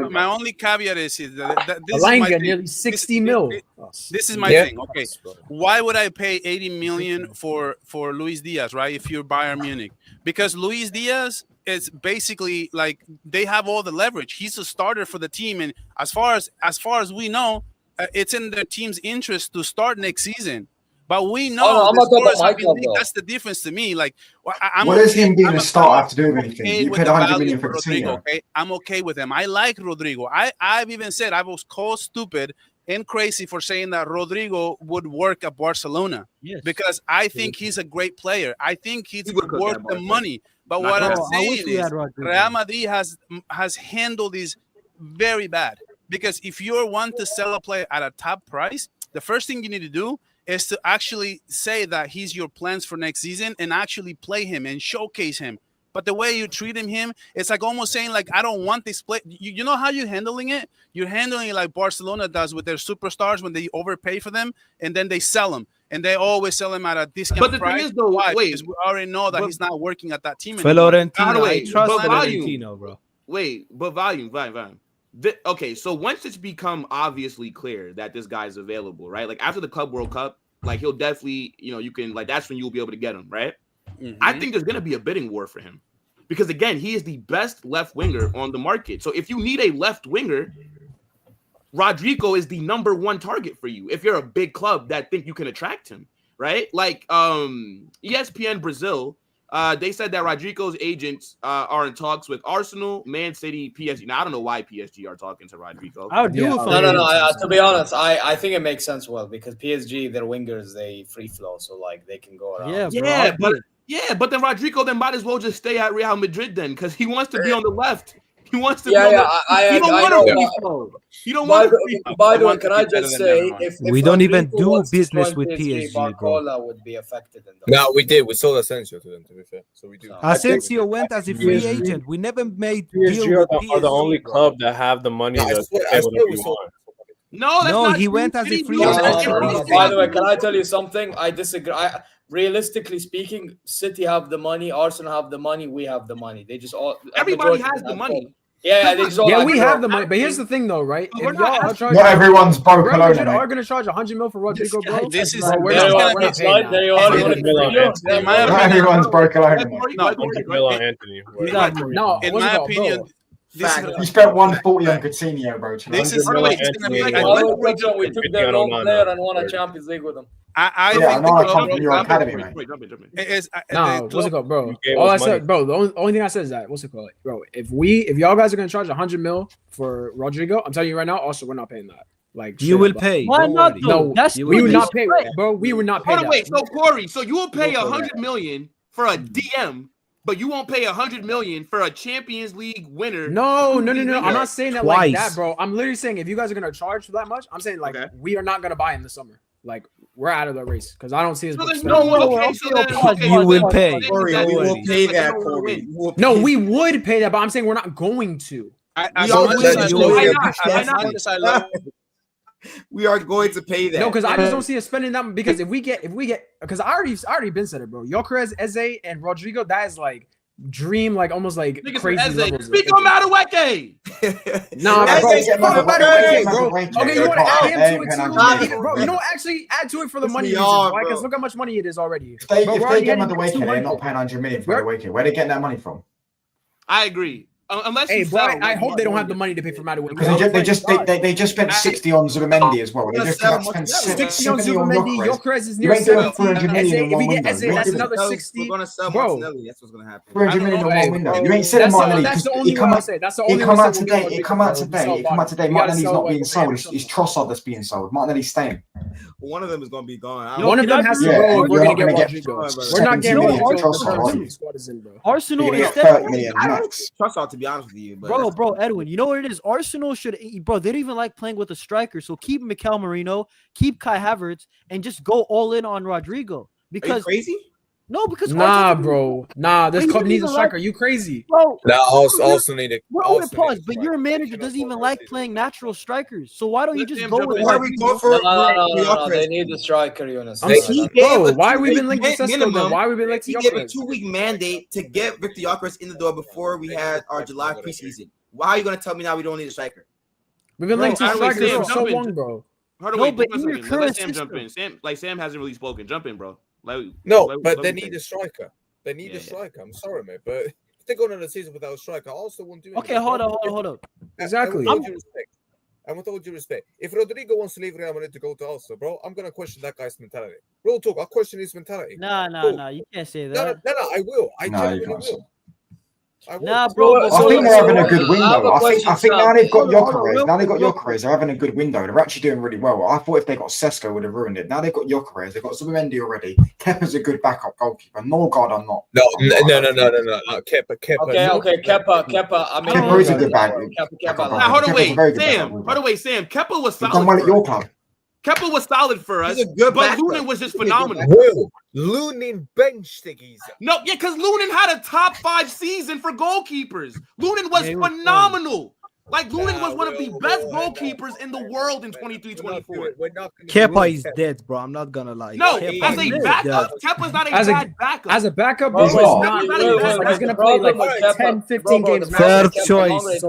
My only caveat is that this Elanga, is my nearly 60 mil. This is my thing. Okay, why would I pay 80 million for Luis Díaz, right? If you're Bayern Munich, because Luis Díaz is basically like they have all the leverage. He's a starter for the team, and as far as we know, it's in their team's interest to start next season. But we know that's the difference to me. Like, what does him being a starter have to do with anything? You paid 100 million for Rodrigo. Okay, I'm okay with him. I like Rodrigo. I've even said I was called stupid and crazy for saying that Rodrigo would work at Barcelona because I think he's a great player. I think he's worth the money. But what I'm saying is Real Madrid has handled this very bad, because if you want to sell a player at a top price, the first thing you need to do is to actually say that he's your plans for next season and actually play him and showcase him. But the way you treat him, it's like almost saying, like, I don't want this play. You know how you're handling it? You're handling it like Barcelona does with their superstars when they overpay for them and then they sell them. And they always sell him at a discount price. But the thing is, though, because we already know that he's not working at that team anymore. Volume. Okay, so once it's become obviously clear that this guy's available, right? Like after the Club World Cup, like he'll definitely, you can, like, that's when you'll be able to get him, right? Mm-hmm. I think there's going to be a bidding war for him because, again, he is the best left winger on the market. So if you need a left winger, Rodrigo is the number one target for you if you're a big club that think you can attract him, right? Like ESPN Brazil, they said that Rodrigo's agents are in talks with Arsenal, Man City, PSG. Now, I don't know why PSG are talking to Rodrigo. No. To be honest, I think it makes sense, because PSG, their wingers, they free flow, so like they can go around. But then Rodrigo might as well just stay at Real Madrid then, because he wants to be on the left. He wants to. He don't want to. By the way, can I just say, if we don't even do business with PSG, Barcola would be affected in the. No, we did. We sold Asensio to them, to be fair. So we do. Asensio went as a free agent. We never made. PSG are the only club that have the money to. No, he went as a free agent. By the way, can I tell you something? I disagree. Realistically speaking, City have the money, Arsenal have the money, we have the money. They just all everybody has the money. Yeah, we have the money. But here's the thing, though, right? If y'all are charging, not everyone's broke alone. Are going to charge 100 mil for Rodrigo, bro? Not everyone's broke alone. In my opinion, You spent 140 on Coutinho, bro. This is we took their role player and won a Champions League with them. I know I come from your academy, mate. What's it called, bro? All I said, bro, the only thing I said is that, what's it called? Bro, if y'all guys are going to charge 100 mil for Rodrigo, I'm telling you right now, also, we're not paying that. Like, you will pay. Why not? No, we would not pay, bro. We would not pay. Hold on, wait. So Corey, so you will pay 100 million for a DM, but you won't pay 100 million for a Champions League winner. No. I'm not saying that like that, bro. I'm literally saying if you guys are gonna charge for that much, I'm saying like we are not gonna buy in the summer. Like we're out of the race because I don't see us. You will pay. Corey, we will pay that, Corey. No, we would pay that, but I'm saying we're not going to. We are going to pay that. No, because I just don't see us spending that. Because if we get, because I already been said it, bro. Gyökeres, Eze, and Rodrigo, that is like dream, like almost like crazy levels. Speak on Madueke. Nah, bro. Okay, you want to add him to it too, bro? You know, actually add to it for the money reasons, right? Because look how much money it is already. If they get Madueke, they're not paying 100 million for Madueke. Where are they getting that money from? I agree. Unless I hope they don't have the money to pay for Madueke. They just spent 60 on Zubimendi as well. They just spent 60 on Zubimendi. Gyökeres is near 70. If we get Eze, that's another 60. We're gonna sell Martinelli. That's what's gonna happen. 300 million in one window. You ain't selling Martinelli. That's the only one I say. That's the only one. It come out today. Martinelli's not being sold. It's Trossard that's being sold. Martinelli's staying. One of them is gonna be gone. One of them has to go. We're gonna get Rodrigo. We're not getting Arsenal. 30 million max. Trossard, to be honest with you, bro, Edwin, you know what it is? Arsenal should, bro, they don't even like playing with a striker. So keep Mikel Merino, keep Kai Havertz, and just go all in on Rodrigo. Because are you crazy? No, because bro. This club needs a striker. You crazy? Bro, also need a. We're on pause, but your manager doesn't even like playing natural strikers. So why don't you just go with? Why are we going for? No, they need the striker, Jonas. Bro, why we been linked to Sesko then? Why we been linked to Gyökeres? He gave a 2-week mandate to get Viktor Gyökeres in the door before we had our July preseason. Why are you going to tell me now we don't need a striker? We've been linked to strikers for so long, bro. Let Sam jump in. Sam hasn't really spoken. Jump in, bro. But they need a striker. They need a striker. I'm sorry, mate, but if they go another season without a striker, I also won't do it. Okay, hold up. Exactly. And with all due respect, if Rodrigo wants to leave Real Madrid to go to Arsenal, bro, I'm gonna question that guy's mentality. Real talk, I'll question his mentality. Nah, you can't say that. No, I will. I genuinely will. Nah, bro. I think they're having a good window. I think now they've got Gyökeres. They're having a good window. They're actually doing really well. I thought if they got Sesko, would have ruined it. Now they've got Gyökeres. They've got Zubimendi already. Kepa's a good backup goalkeeper. Norgard, I'm not. No. Kepa. Okay, Kepa. I mean, Kepa is a good backup. Now, hold on, wait, Sam. Kepa was solid. Done well at your club. Kepa was solid for us, but Lunin was just phenomenal. Will Lunin benched the geezer? No, because Lunin had a top 5 season for goalkeepers. Lunin was phenomenal. Like, Lunin was one of the best goalkeepers in the world in 23-24. Kepa is dead, bro. I'm not gonna lie. No, as a backup, Kepa's not a bad backup. As a backup, he's gonna play like 10, 15 games. Third choice.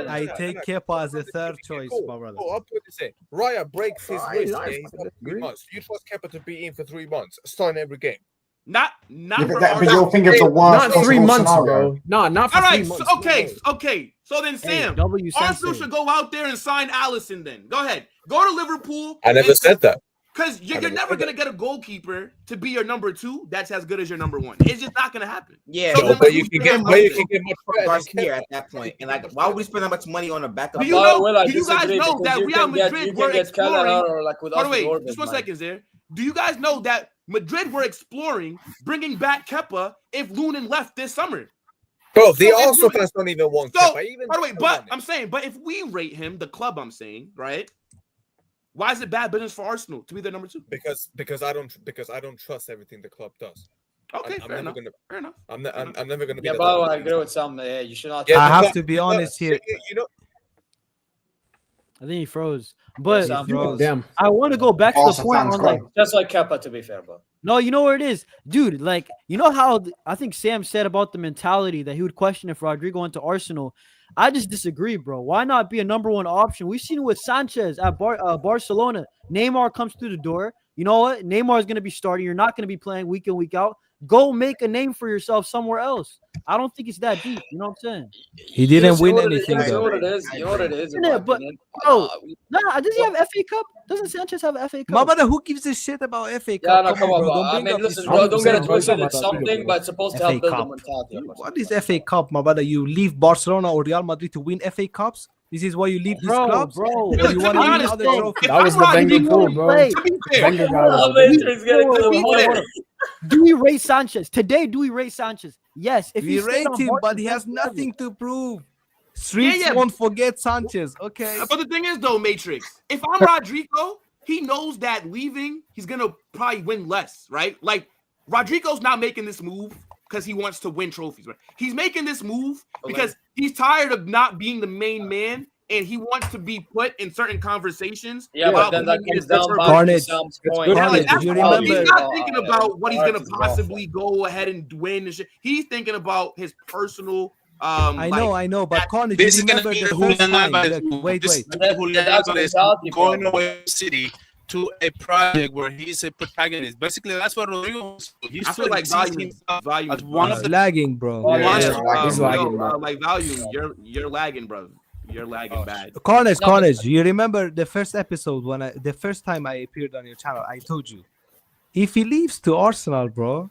I take Kepa as a third choice, my brother. I'll put it this way. Raya breaks his wrist. He's got 3 months. You trust Kepa to be in for 3 months, starting every game. Not but you'll think of the worst. Not 3 months, bro. No, not for 3 months. Okay. So then, Sam, Arsenal should go out there and sign Alisson then. Go ahead. Go to Liverpool. I never said that. Because you're never going to get a goalkeeper to be your number 2 that's as good as your number 1. It's just not going to happen. Yeah, so but you can get much better at that point. And like, why would we spend that much money on a backup? Do you guys know that Real Madrid were exploring? By the way, just 1 second there. Do you guys know that Madrid were exploring bringing back Kepa if Lunin left this summer? Bro, the Arsenal fans don't even want Kepa. By the way, but I'm saying, if we rate him, the club, I'm saying, right? Why is it bad business for Arsenal to be their number 2? Because I don't trust everything the club does. Okay, fair enough. I'm never gonna be. Yeah, but I agree with Sam. You should not. I have to be honest here. You know. I think he froze. But damn, I want to go back to the point on like just like Kepa, to be fair, bro. No, you know where it is, dude. Like, you know how I think Sam said about the mentality that he would question if Rodrigo went to Arsenal. I just disagree, bro. Why not be a number 1 option? We've seen it with Sanchez at Barcelona. Neymar comes through the door. You know what? Neymar is going to be starting. You're not going to be playing week in, week out. go make a name for yourself somewhere else. I don't think it's that deep. You know what I'm saying? He didn't win anything You know though. what it is? You know what it is? Yeah, but bro, does he have FA Cup? Doesn't Sanchez have FA Cup? My brother, who gives a shit about FA Cup? Yeah, no, come on, bro. I mean, listen, bro, don't get it twisted. It's something, but it's supposed to help build the mentality. What is FA Cup, my brother? You leave Barcelona or Real Madrid to win FA Cups? This is why you leave these clubs? Bro, or you want to win other trophies? That was the Wenger goal, bro. Wenger got do we rate Sanchez? Today, do we rate Sanchez? Yes. If we rate him, but he has nothing to prove. Streets won't forget Sanchez. Okay. But the thing is, though, Matrix, if I'm Rodrigo, he knows that leaving, he's going to probably win less, right? Like, Rodrigo's not making this move because he wants to win trophies, right? He's making this move because he's tired of not being the main man, and he wants to be put in certain conversations. Yeah, but then that comes down Carnage. to Sam's point. He's not thinking about what he's going to possibly go ahead and win and shit. He's thinking about his personal. I know, but Carnage, this you is going to remember be the Julian first time. Alvarez. Wait. Julian Alvarez going away from City to a project where he's a protagonist. Basically, that's what Rodrigo wants. I feel like volume as one of the lagging, bro. He's lagging, bro. Like volume, you're lagging, bro. You're lagging bad. Carnage. You remember the first episode the first time I appeared on your channel? I told you, if he leaves to Arsenal, bro,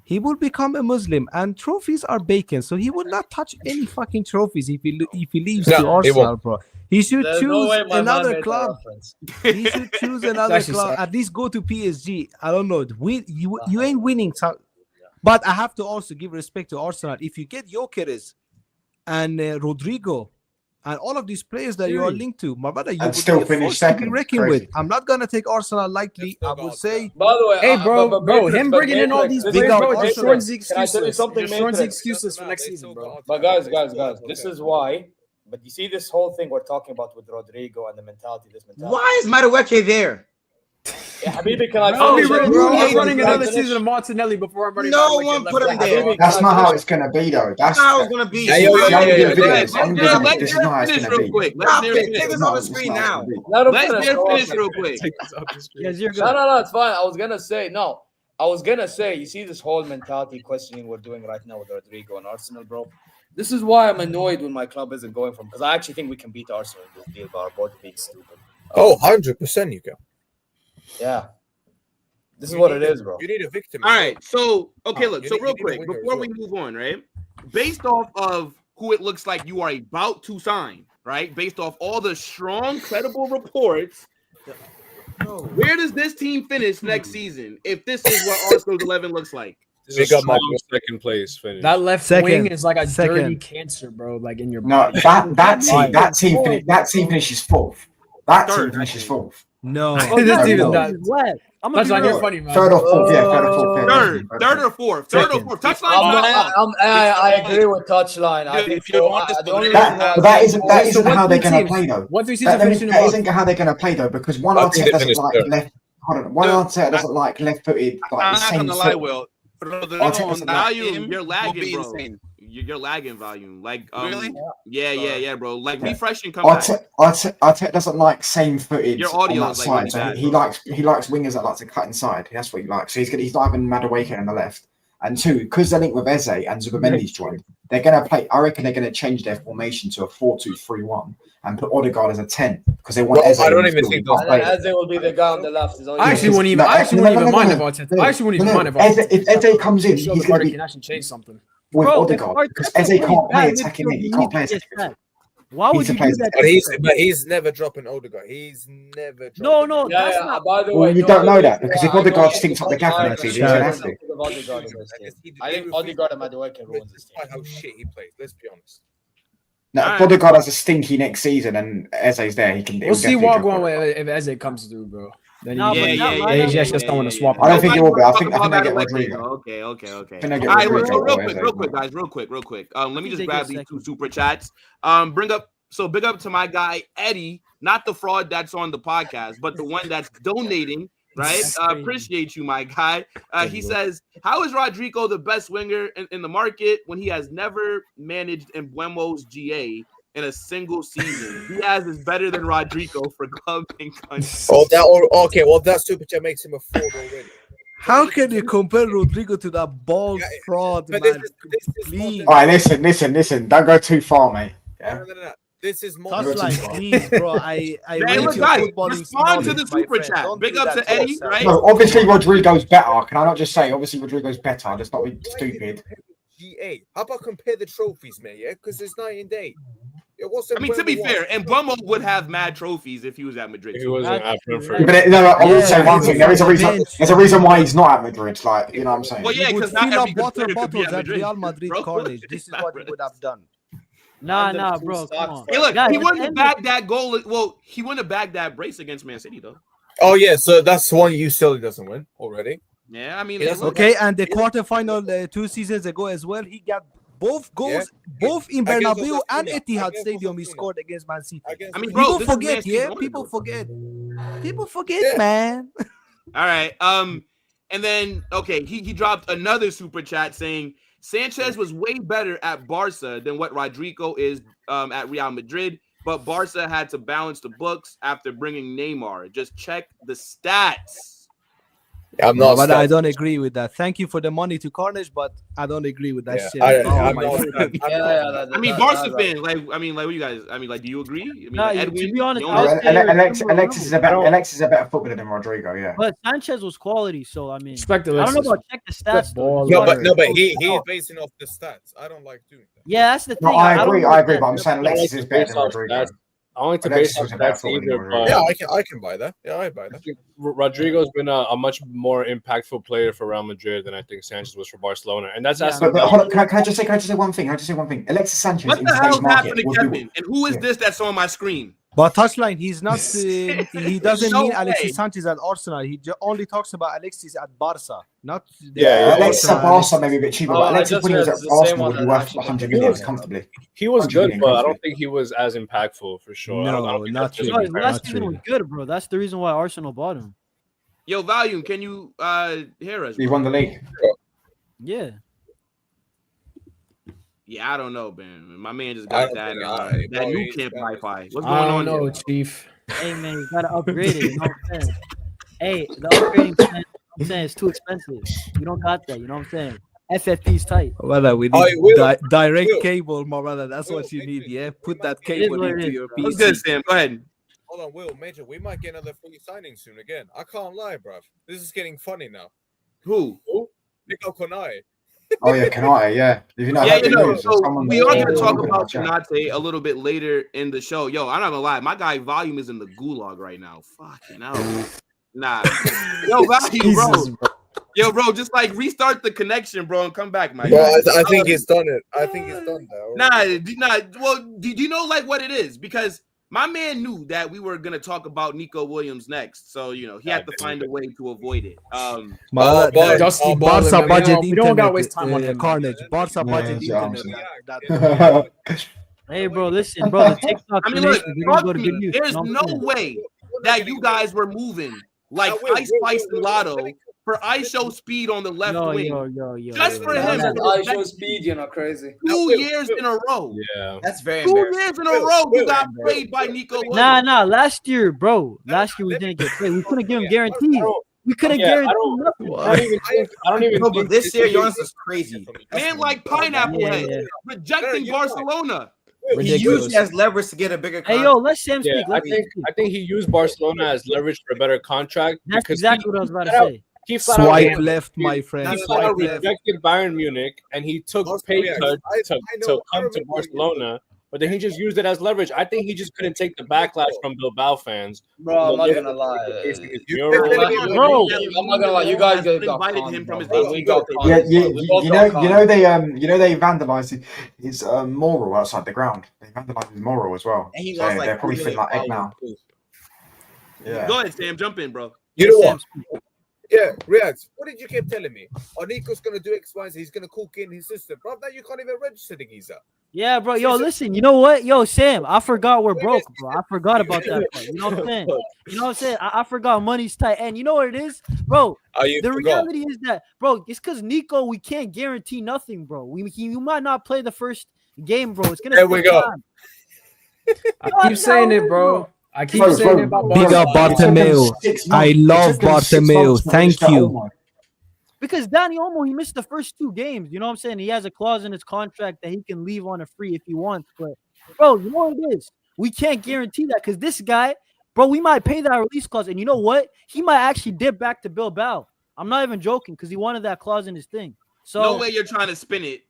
he will become a Muslim, and trophies are bacon, so he will not touch any fucking trophies if he leaves to Arsenal, bro. He should choose another club. He should choose another club. At least go to PSG. I don't know. You ain't winning. But I have to also give respect to Arsenal. If you get Gyökeres and Rodrigo and all of these players that you are linked to, my brother, you would still be finish forced to be second. reckoned with. I'm not gonna take Arsenal lightly. I would say, by the way, hey, bro, him bringing in all these players, bro, it destroys the excuses. Something destroys the excuses for next season, bro. But guys, this is why. But you see this whole thing we're talking about with Rodrigo and the mentality. Why is Madueke there? Yeah, Habibi, can I? I'm running another season of Martinelli before I'm running. No one put him there. That's not how it's gonna be, though. That's how it's gonna be. Let's finish real quick. Stop it. Take this off the screen now. Let's finish real quick. No, it's fine. I was gonna say, you see this whole mentality questioning we're doing right now with Rodrigo and Arsenal, bro. This is why I'm annoyed when my club isn't going from, because I actually think we can beat Arsenal in this deal, but our board being stupid. Oh, 100%, Nico. Yeah. This is what it is, bro. You need a victim. All right. So, look. So real quick, before we move on, right? Based off of who it looks like you are about to sign, right? Based off all the strong, credible reports, where does this team finish next season if this is what Arsenal's 11 looks like? Big up my second place finish. That left wing is like a dirty cancer, bro. Like in your body. That team finishes fourth. That team finishes fourth. No, it doesn't even that. I'm gonna Touchline, you're funny, man. Third or fourth, Third or fourth. Touchline. I agree with touchline. That isn't how they're gonna play, though. That isn't how they're gonna play, though, because one Arteta doesn't like left. One Arteta doesn't like left-footed. I'm not gonna lie, Will. Volume, you're lagging, bro. You're lagging volume. Like, really? Yeah, bro. Like, refresh and come back. Arteta doesn't like same-footed Your audio on that side. So he likes wingers that like to cut inside. That's what he likes. So he's not having Madueke on the left. And two, because they're linked with Eze and Zubimendi's joined, they're gonna play. I reckon they're gonna change their formation to a 4-2-3-1 and put Odegaard as a 10 because they want Eze. I don't even think Eze will be the guy on the left. I actually wouldn't even mind if Arteta. I actually wouldn't even mind if Arteta. If Eze comes in, he's gonna be. Can actually change something. With Odegaard, because Eze can't play attacking in. He can't play attacking. Why would you do that? But he's never dropping Odegaard. He's never dropping. No, that's not. By the way, you don't know that because if Odegaard stinks up the gap next season, he's gonna have to. I think Odegaard and Madueke ruins this team. How shit he plays. Let's be honest. No, if Odegaard has a stinky next season and Eze's there, he can. We'll see what going if Eze comes through, bro. Then he just don't want to swap. I don't think he will be. I think they get Rodrigo. Okay. All right, real quick, guys. Real quick. Let me just grab these two super chats. Big up to my guy Eddie, not the fraud that's on the podcast, but the one that's donating. Right? Appreciate you, my guy. He says, how is Rodrigo the best winger in the market when he has never managed Embuemo's GA in a single season? Díaz is better than Rodrigo for club and country. Okay. Well, that super chat makes him a fraud already. How can you compare Rodrigo to that bald fraud, man? Please. All right, listen. Don't go too far, mate. Yeah? No. This is more. Touchline, please, bro. I Man, look, guys, respond to the super chat. Big up to Eddie, right? No, obviously Rodrigo's better. Can I not just say, obviously Rodrigo's better? Let's not be stupid. GA. How about compare the trophies, man? Yeah, because it's night and day. I mean, to be fair, and Brummo would have mad trophies if he was at Madrid. He wasn't at Brentford. But I will say one thing. There is a reason. There's a reason why he's not at Madrid. Like, you know what I'm saying? Well, yeah, because not fill every up water player could be bottles at Real Madrid college. This is what he would have done. Nah, bro. Come on. Hey, look, Guys, he wouldn't have bagged that goal. Well, he wouldn't have bagged that brace against Man City, though. Oh yeah, so that's one UCL doesn't win already. Yeah, I mean, okay, and the quarterfinal 2 seasons ago as well, he got both goals, both in Bernabeu and Etihad Stadium. He scored against Man City. I mean, bro, people forget, people forget. People forget, man. All right. And then he dropped another super chat saying Sanchez was way better at Barca than what Rodrigo is at Real Madrid, but Barca had to balance the books after bringing Neymar. Just check the stats. I'm not, but I don't agree with that. Thank you for the money to Carnage, but I don't agree with that shit. I mean, Barca fan, like, what you guys? I mean, like, do you agree? I mean, like, Edwin, to be honest, Alexis is a better footballer than Rodrigo, yeah. But Sanchez was quality, so I mean, I don't know about check the stats. But he's basing off the stats. I don't like doing that. Yeah, that's the thing. No, I agree, but I'm saying Alexis is better than Rodrigo. I don't like to base on stats either, but yeah, I can buy that. Yeah, I buy that. Rodrigo's been a much more impactful player for Real Madrid than I think Sanchez was for Barcelona, and that's But hold on, can I just say one thing? Alexis Sanchez. What the hell happened to Kevin? And who is this that's on my screen? But touchline, he's not. He doesn't mean Alexis Sanchez at Arsenal. He only talks about Alexis at Barca, not. Alexis at Barca maybe a bit cheaper, but Alexis when he was at Arsenal would be worth 100 million comfortably. He was good, but I don't think he was as impactful for sure. No, not really. Last season was good, bro. That's the reason why Arsenal bought him. Yo, Volume, can you hear us? He won the league. Yeah. Yeah, I don't know, man. My man just got that new camp Wi-Fi. What's going on? No, Chief. Hey, man, you gotta upgrade it. You know what I'm saying? Hey, the upgrading plan, I'm saying it's too expensive. You don't got that. You know what I'm saying? FFP's tight. Brother, we need direct cable, my brother. That's what you need. Yeah, put that cable into your PC. What's good, Sam? Go ahead. Hold on, Will, Major. We might get another free signing soon again. I can't lie, bruv. This is getting funny now. Who? Nico Konate. Oh yeah, Konate, yeah. If you know, so we are going to talk about Konate a little bit later in the show. Yo, I'm not gonna lie, my guy Volume is in the gulag right now. Fucking hell. Nah. Yo, Volume, bro. Yo, bro, just like restart the connection, bro, and come back, man. Well, I think he's done it. I think he's done that. Nah. Well, do you know like what it is? Because my man knew that we were gonna talk about Nico Williams next, so you know he had to find a way to avoid it. Barca budget internet, Carnage. Barca budget internet. Hey, bro, listen, bro. The TikTok. I mean, look, there's no way that you guys were moving like Ice Spice and Lotto for ISO speed on the left wing. Just for him. ISO speed, you're not crazy. 2 years in a row. Yeah. That's very 2 years in a row you got played by Nico Williams. Nah. Last year, bro. Last year we didn't get played. We couldn't give him guarantees. We couldn't guarantee nothing. I don't even think this year Jonas is crazy. Man like Pineapple Head rejecting Barcelona. He usually has leverage to get a bigger contract. Hey, yo, let Sam speak. I think he used Barcelona as leverage for a better contract. That's exactly what I was about to say. He swipe left, my friend. He rejected Bayern Munich, and he took pay cuts to come to Barcelona. But then he just used it as leverage. I think he just couldn't take the backlash from Bilbao fans. Bro, I'm not gonna lie. Bro, I'm not gonna lie. You guys invited him from his you know they vandalized his moral outside the ground. They vandalized his moral as well. And he so they're probably feeling like egg now. Yeah. Go ahead, Sam. Jump in, bro. You know what? Yeah, React. What did you keep telling me? Oh, Nico's gonna do X, Y, Z. He's gonna cook in his system, bro. Now you can't even register the geezer. Yeah, bro. Yo, listen. You know what? Yo, Sam. I forgot we're broke, bro. I forgot about that part. You know what I'm saying? You know what I'm saying? I forgot money's tight. And you know what it is, bro? The reality is that, bro, it's because Nico, we can't guarantee nothing, bro. You might not play the first game, bro. It's gonna. There we go. I keep saying it, bro. I keep saying it about Big up Bartomeu. I love Bartomeu. Thank you. Because Dani Olmo, he missed the first 2 games. You know what I'm saying? He has a clause in his contract that he can leave on a free if he wants. But, bro, you know what it is? We can't guarantee that because this guy, bro, we might pay that release clause. And you know what? He might actually dip back to Bilbao. I'm not even joking because he wanted that clause in his thing. So no way you're trying to spin it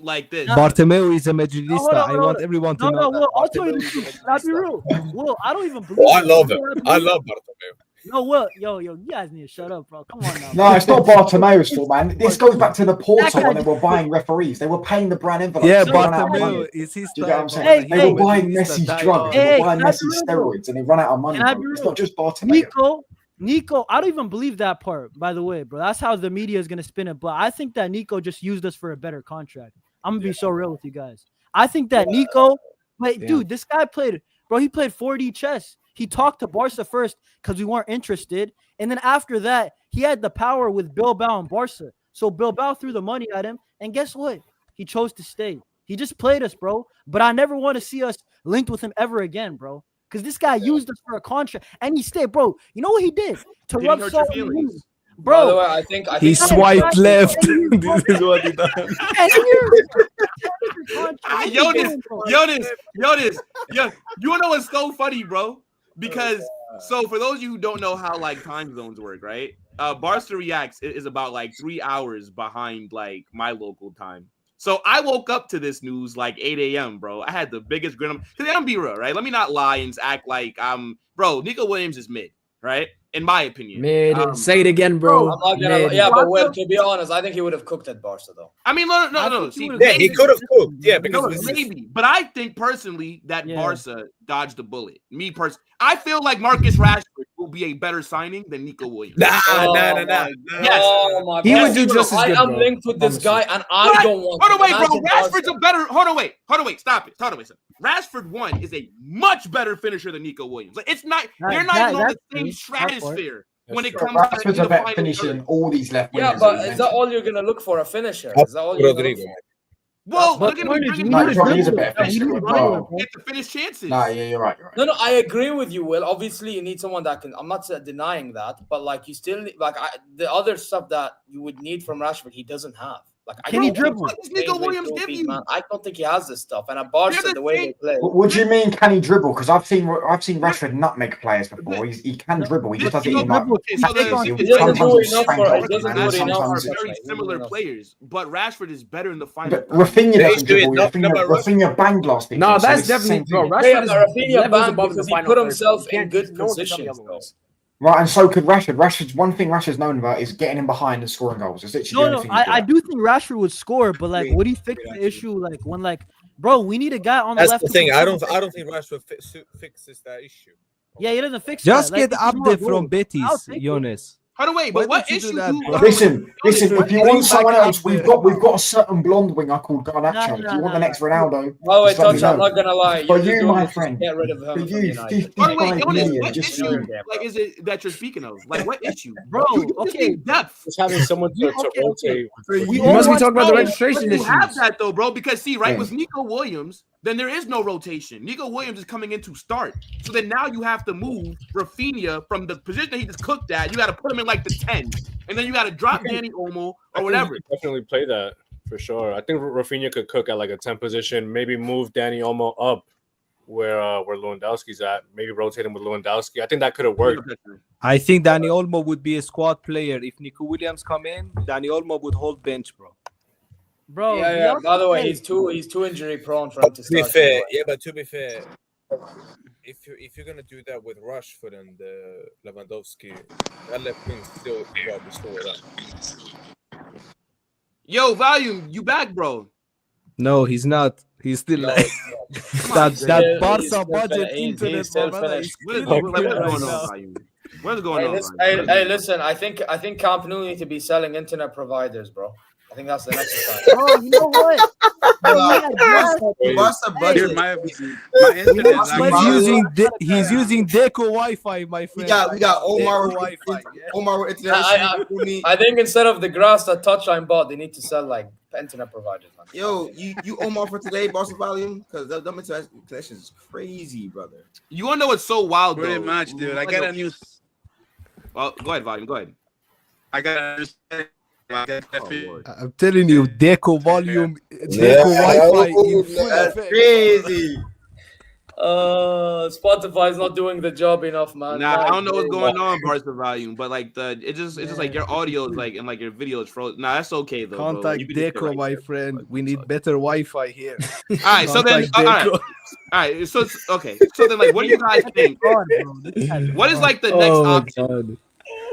like this. Bartomeu is a Madridista. I want everyone to know. Will, I'll tell you the truth. I'll be real. Will, I don't even believe. Oh, I love him. I love Bartomeu. No, Will, yo, you guys need to shut up, bro. Come on now. No, it's not Bartomeu's fault, man. This goes back to the Porto when they were buying referees. They were paying the brand envelope. Yeah, so Bartomeu is his you know what I'm saying? They were buying Messi's drugs. They were buying Messi's steroids, and they run out of money. It's not just Bartomeu. Nico, I don't even believe that part, by the way, bro. That's how the media is going to spin it. But I think that Nico just used us for a better contract. I'm going to be so real with you guys. I think that Nico, dude, this guy played, bro, he played 4D chess. He talked to Barca first because we weren't interested. And then after that, he had the power with Bilbao and Barca. So Bilbao threw the money at him. And guess what? He chose to stay. He just played us, bro. But I never want to see us linked with him ever again, bro. Because this guy used us for a contract, and he stayed, bro. You know what he did to rub salt in the wound, bro? By the way, I think he swiped left. This is what he done. Jonas, you know what's so funny, bro? Because so for those of you who don't know how like time zones work, right? Barca Reacts is about like 3 hours behind like my local time. So I woke up to this news like 8 a.m., bro. I had the biggest grin. Because I'm be real, right? Let me not lie and act like bro, Nico Williams is mid, right? In my opinion. Mid. Say it again, bro. I'm not gonna, yeah, but well, to be honest, I think he would have cooked at Barca, though. I mean, no. See, yeah, he could have cooked. Yeah, because maybe. But I think personally that Barca dodged a bullet. Me personally. I feel like Marcus Rashford will be a better signing than Nico Williams. Nah. Yes. Oh my he would do just as good, I am linked with this guy, and I don't want Hold on, wait, bro. Rashford's a better... Hold on, wait. Stop it. Rashford 1 is a much better finisher than Nico Williams. Like, it's not... They're not even on the same stratosphere when it comes to... Rashford's a better finisher than all these left wingers. Yeah, but is that all you're going to look for, a finisher? Is that all you're going to look for? Well, look at him. He's a better finisher. Get to finish chances. Nah, yeah, you're right. No, I agree with you, Will. Obviously, you need someone that can. I'm not denying that, but like you still like the other stuff that you would need from Rashford, he doesn't have. Like, can he dribble? What does Nico Williams give you? Man. I don't think he has this stuff. And at Barca, the way they play. What do you mean? Can he dribble? Because I've seen Rashford nutmeg players before. He can dribble. He just doesn't even like. Very similar players, but Rashford is better in the final. But Rafinha doesn't dribble. Rafinha banged last week. No, that's definitely bro. Rafinha banged because he put himself in good positions. Right, and so could Rashford. One thing Rashford's known about is getting him behind and scoring goals. I do think Rashford would score, but like, would he fix the issue? Like when, like, bro, we need a guy on the left. That's the thing. I don't think Rashford fixes that issue. Yeah, he doesn't fix. Just get update from Betis, Jonas. By the way, but what issue? Listen. If you want someone else, we've got a certain blonde winger called Garnacho. If you want the next Ronaldo, oh wait, Touch, I'm not gonna lie. For you, my friend. Get rid of him. For you, 55 million. What issue? Like, is it that you're speaking of? Like, what issue, bro? Okay, depth. Just having someone to rotate. We must be talking about the registration issues. You have that though, bro. Because see, right, with Nico Williams, then there is no rotation. Nico Williams is coming in to start. So then now you have to move Rafinha from the position that he just cooked at. You got to put him in like the 10. And then you got to drop Dani Olmo or whatever. Definitely play that for sure. I think Rafinha could cook at like a 10 position. Maybe move Dani Olmo up where Lewandowski's at. Maybe rotate him with Lewandowski. I think that could have worked. I think Dani Olmo would be a squad player. If Nico Williams come in, Dani Olmo would hold bench, bro. Bro, yeah. By the way, he's too injury prone for him to start. To be fair, if you're gonna do that with Rashford and Lewandowski, that left wing still probably slow it up. Yo, Volume, you back, bro? No, he's not. He's still like that Barca budget internet. What's going on? Hey, listen. I think Camp Nou need to be selling internet providers, bro. I think that's the next time. Oh, you know what? What's the budget? He's using Deco Wi-Fi, my friend. We got Omar Wi-Fi. Omar internet. I think instead of the grass that Touchline bought, they need to sell like internet providers. Man. Yo, you Omar for today, Barca Volume, because the internet connection is crazy, brother. You wanna know what's so wild? Pretty much, dude. I got a new. Well, go ahead, Volume. Go ahead. I got to understand I'm telling you, Deco volume, Deco Wi-Fi in full effect. Crazy. Spotify is not doing the job enough, man. Nah, I don't know what's going on, Barca volume, but like it's just like your audio is like and like your video is frozen. Nah, that's okay though. Contact Deco, my friend. We need better Wi-Fi here. All right, so then all right, so okay. So then like what do you guys think? What is like the next option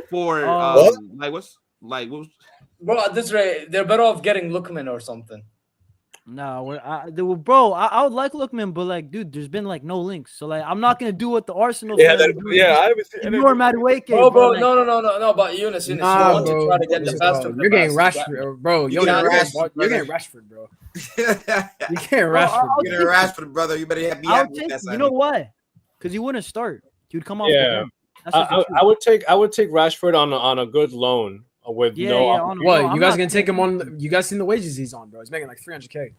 for bro, at this rate, they're better off getting Lookman or something. No, bro, I would like Lookman, but like, dude, there's been like no links, so like, I'm not gonna do what the Arsenal. I was ignore Madueke, bro. Like, no. But Eunice, you want to try to get the best of the You're getting best. Rashford, bro. You're getting Rashford, bro. You're getting Rashford. You're getting Rashford, brother. You better be happy with that. You know why? Because he wouldn't start. He would come off. Yeah, I would take Rashford on a good loan. With what you guys gonna take him on? You guys seen the wages he's on, bro? He's making like 300K.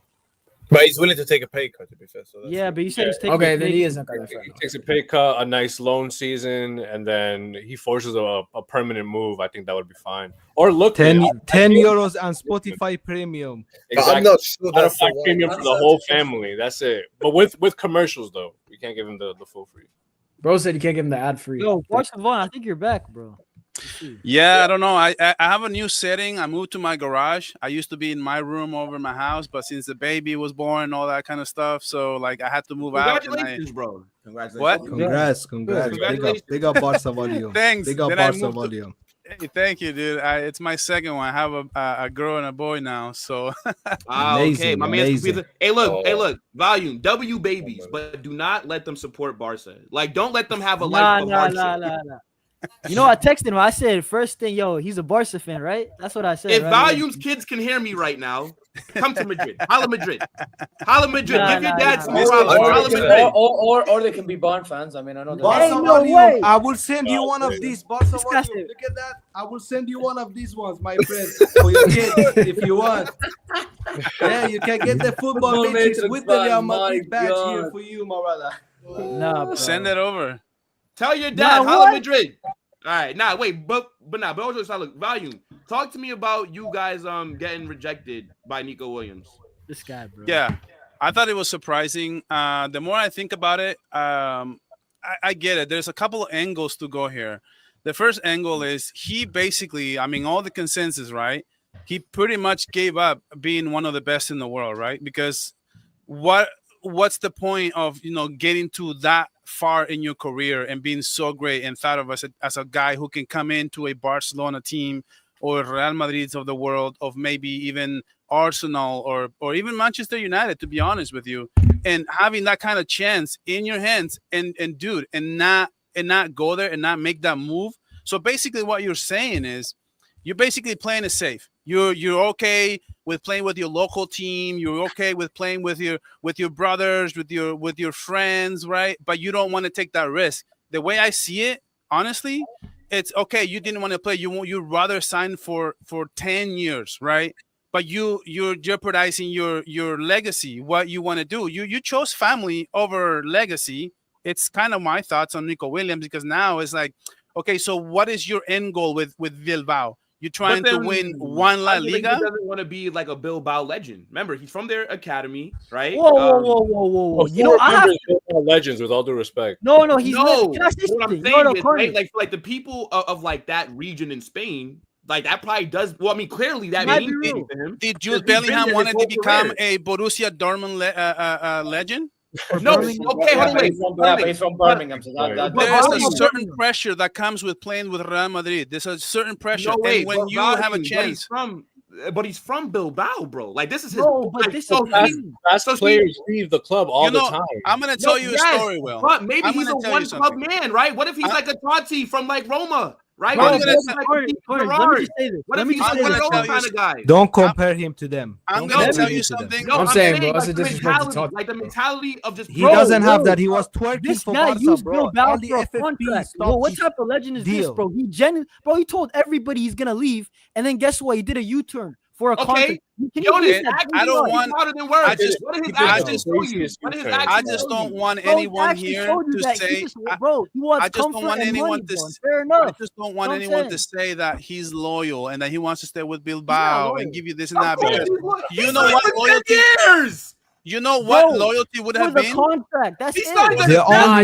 But he's willing to take a pay cut, to be fair. So but you said he's taking. Okay, then he isn't. He takes a pay cut, a nice loan season, and then he forces a permanent move. I think that would be fine. Or look, 10 euros and Spotify Premium. Exactly. I'm not sure that's the premium for the whole family. That's it. But with commercials though, we can't give him the full free. Bro said you can't give him the ad free. Yo, first of all, I think you're back, bro. Yeah, I don't know. I have a new setting. I moved to my garage. I used to be in my room over my house, but since the baby was born, all that kind of stuff, so like I had to move out. Congratulations, bro. Congratulations. What? Congrats. Big up Barca volume. Thanks. Big up Barca volume. Hey, thank you, dude. It's my second one. I have a girl and a boy now, so. Okay, my man. Hey, look, volume. W babies, but do not let them support Barca. Like, don't let them have a life of hardship. Nah. You know, I texted him. I said, first thing, he's a Barca fan, right? That's what I said. If right? Volume's kids can hear me right now, come to Madrid. Holla Madrid. Give your dad some problems. Or they can be Bayern fans. I mean, I know. I will send you one of these. Barca volume. Look at that. I will send you one of these ones, my friend, for your kids if you want. Yeah, you can get the football matrix with the Real Madrid badge here for you, my brother. Nah, send it over. Tell your dad, holla Madrid. All right, wait, but also look, volume. Talk to me about you guys getting rejected by Nico Williams. This guy, bro. Yeah, I thought it was surprising. The more I think about it, I get it. There's a couple of angles to go here. The first angle is he basically, I mean, all the consensus, right? He pretty much gave up being one of the best in the world, right? Because what's the point of getting to that far in your career and being so great and thought of as a guy who can come into a Barcelona team or Real Madrid of the world, of maybe even Arsenal or even Manchester United, to be honest with you, and having that kind of chance in your hands and not go there and not make that move. So basically what you're saying is you're basically playing it safe. You're okay with playing with your local team. You're okay with playing with your brothers, with your friends, right? But you don't want to take that risk. The way I see it, honestly, it's okay. You didn't want to play. You'd rather sign for 10 years, right? But you're jeopardizing your legacy. What you want to do? You chose family over legacy. It's kind of my thoughts on Nico Williams, because now it's like, okay, so what is your end goal with Bilbao? You're trying to win one La Liga? He doesn't want to be like a Bilbao legend. Remember, he's from their academy, right? Whoa. I have legends, with all due respect. No, he's no. Can I say what I'm saying is, right, like the people of like that region in Spain, like that probably does. Well, I mean, clearly that means something to him. Did Jude Bellingham wanted to become a Borussia Dortmund legend? No, okay, hold on. He's from Birmingham, so there's a certain pressure that comes with playing with Real Madrid. There's a certain pressure, and when you have a chance. But he's from Bilbao, bro. Like this is his. Fast players leave the club all the time. I'm gonna tell you a story, Will. But maybe he's a one club man, right? What if he's like a Totti from like Roma? Right? Let me just say this. What if he's one of those kind of guys? Don't compare him to them. I'm going to tell you something. No, I'm saying, bro, like the mentality of just. He doesn't have that. He was twerking for Barca, bro. All the FFP. What type of legend is this, bro? He told everybody he's gonna leave, and then guess what? He did a U-turn for a contract. I don't want. I just don't want anyone here to say. I just don't want anyone to. I just don't want anyone to say that he's loyal and that he wants to stay with Bilbao and give you this and that. Because you know what loyalty. You know what loyalty would have been? Contract. That's it. You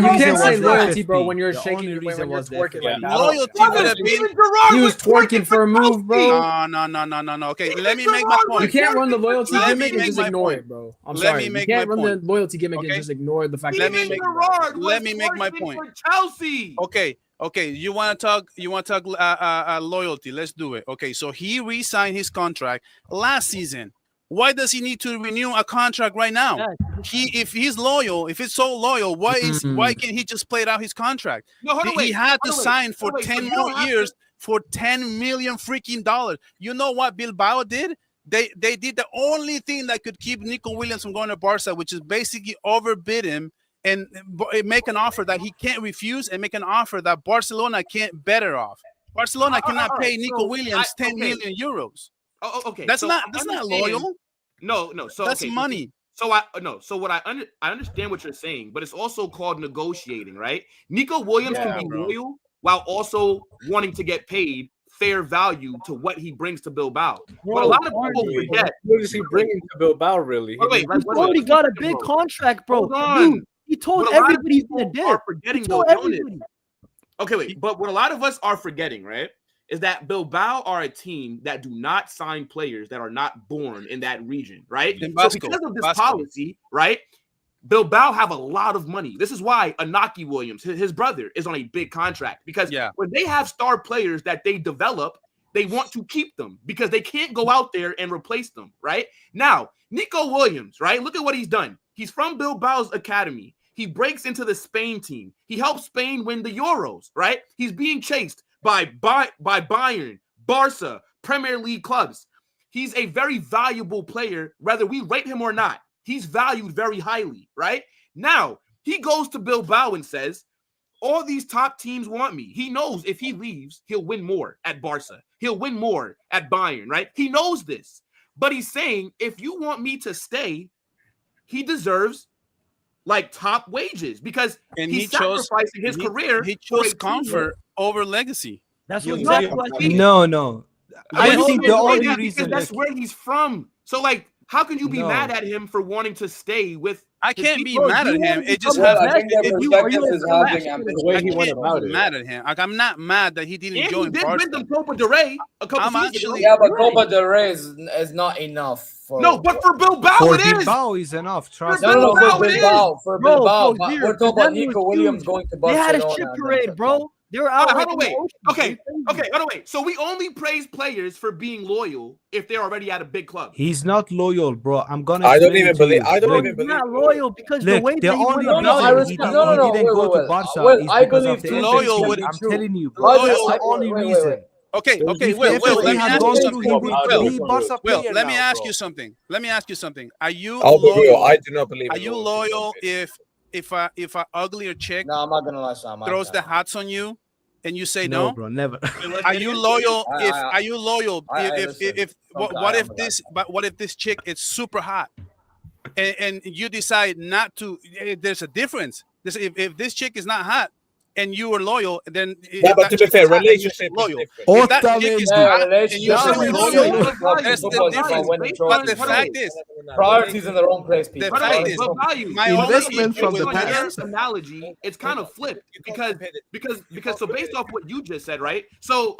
can't say loyalty, bro, when you're shaking your when you're twerking like that. Loyalty would have been. He was twerking for a move, bro. No. Okay, let me make my point. You can't run the loyalty gimmick and just ignore it, bro. I'm sorry. You can't run the loyalty gimmick and just ignore the fact. Let me make my point. Chelsea. Okay. You want to talk loyalty? Let's do it. Okay, so he re-signed his contract last season. Why does he need to renew a contract right now? If he's loyal, if it's so loyal, why can't he just play out his contract? He had to sign for 10 more years for $10 million freaking dollars. You know what Bilbao did? They did the only thing that could keep Nico Williams from going to Barca, which is basically overbid him and make an offer that he can't refuse and make an offer that Barcelona can't better off. Barcelona cannot pay Nico Williams 10 million euros. Oh, okay. That's not loyal. No. So that's money. So I understand what you're saying, but it's also called negotiating, right? Nico Williams can be loyal while also wanting to get paid fair value to what he brings to Bilbao. But a lot of people forget. What is he bringing to Bilbao, really? He's already got a big contract, bro. Dude, he told everybody he's gonna do. Forgetting everybody. Okay, wait. But what a lot of us are forgetting, right, is that Bilbao are a team that do not sign players that are not born in that region, right? So because of this policy, right, Bilbao have a lot of money. This is why Inaki Williams, his brother, is on a big contract. Because when they have star players that they develop, they want to keep them because they can't go out there and replace them, right? Now, Nico Williams, right, look at what he's done. He's from Bilbao's academy. He breaks into the Spain team. He helps Spain win the Euros, right? He's being chased by Bayern, Barca, Premier League clubs. He's a very valuable player, whether we rate him or not. He's valued very highly, right? Now, he goes to Bilbao and says, all these top teams want me. He knows if he leaves, he'll win more at Barca. He'll win more at Bayern, right? He knows this. But he's saying, if you want me to stay, he deserves like top wages because he's sacrificing his career. He chose comfort over legacy. That's exactly what I think. No. I think the only reason that's where he's from. So like, how can you be mad at him for wanting to stay with? I can't be mad at him. It just happens. The way he went about it. Mad at him. Like, I'm not mad that he didn't join Barca. He did win the Copa del Rey a couple seasons ago. Yeah, but Copa del Rey is not enough. But for Bilbao for it is. Bilbao is enough. Trust me. No, for Bilbao. For Bilbao. We're talking about Nico Williams going to Barcelona. They had a ship parade, bro. They were out. Okay. So we only praise players for being loyal if they're already at a big club. He's not loyal, bro. I'm gonna. I don't even believe. He's not loyal because the way that he went he didn't go to Barca. Well, I believe loyal. I'm telling you, bro. That's the only reason. Okay. Well, let me ask you something. Let me ask you something. Are you loyal? I do not believe. Are you loyal if a uglier chick I'm not gonna lie, Sam, throws the hats on you and you say no? Bro, never. Are you loyal if what if this chick is super hot and you decide not to? There's a difference. If this chick is not hot and you are loyal, then but to be fair, relationship loyal. If that chick is hot and you say loyal, that's the difference. But the fact is, priorities in the wrong place. The fact is, my investment from the past analogy, it's kind of flipped because so based off what you just said, right? So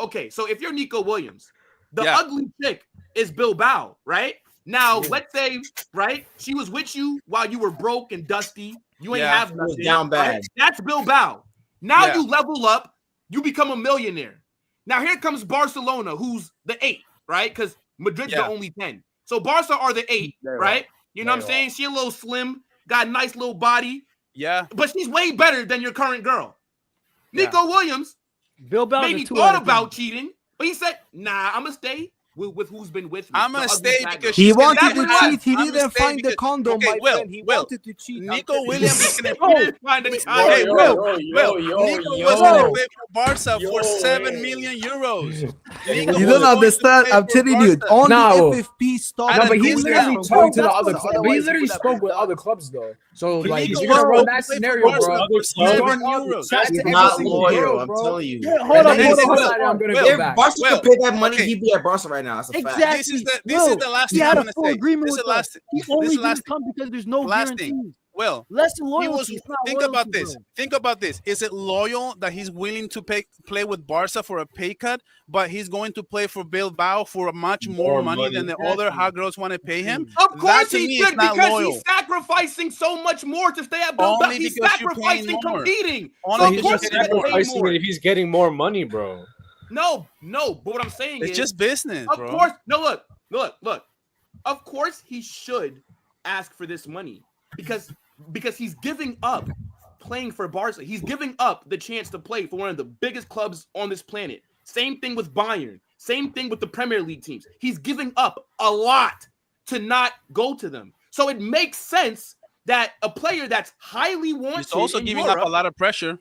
if you're Nico Williams, the ugly chick is Bilbao, right? Now let's say, right, she was with you while you were broke and dusty. You ain't have nothing. Down bad. Right? That's Bilbao. Now you level up, you become a millionaire. Now here comes Barcelona, who's the 8, right? Because Madrid's the only 10. So Barca are the 8, right? You know what I'm saying? She a little slim, got a nice little body. Yeah. But she's way better than your current girl. Nico Williams maybe thought about cheating, but he said, nah, I'm going to stay with who's been with me. I'm gonna stay because he she's wanted gonna to cheat. He didn't find the condom, my friend. He wanted to cheat. Nico Williams is gonna find any condom. Hey, Nico was gonna play for Barca for 7 million euros. You don't understand. I'm telling you, only FFP stopped. No, but he literally talked to the other clubs. But he literally spoke with other clubs though. So like, if you're gonna run that scenario, bro, He's not loyal. I'm telling you. Hold on. I'm gonna go back. If Barca could pay that money, he'd be at Barca right now. That's a fact. Exactly. This is the last thing I'm gonna say. Agreement This is with the last. He only didn't come because there's no guarantee. Well, less than loyalty. Think about this. Think about this. Is it loyal that he's willing to play with Barca for a pay cut, but he's going to play for Bilbao for a much more money than the other hot girls want to pay him? Of course he should, because he's sacrificing so much more to stay at Bilbao. He's sacrificing competing. So he's just sacrificing it if he's getting more money, bro. No. But what I'm saying is it's just business, of bro. Of course. No, look. Of course he should ask for this money because he's giving up playing for Barca. He's giving up the chance to play for one of the biggest clubs on this planet. Same thing with Bayern. Same thing with the Premier League teams. He's giving up a lot to not go to them. So it makes sense that a player that's highly wanted, he's also giving Europe, up a lot of pressure.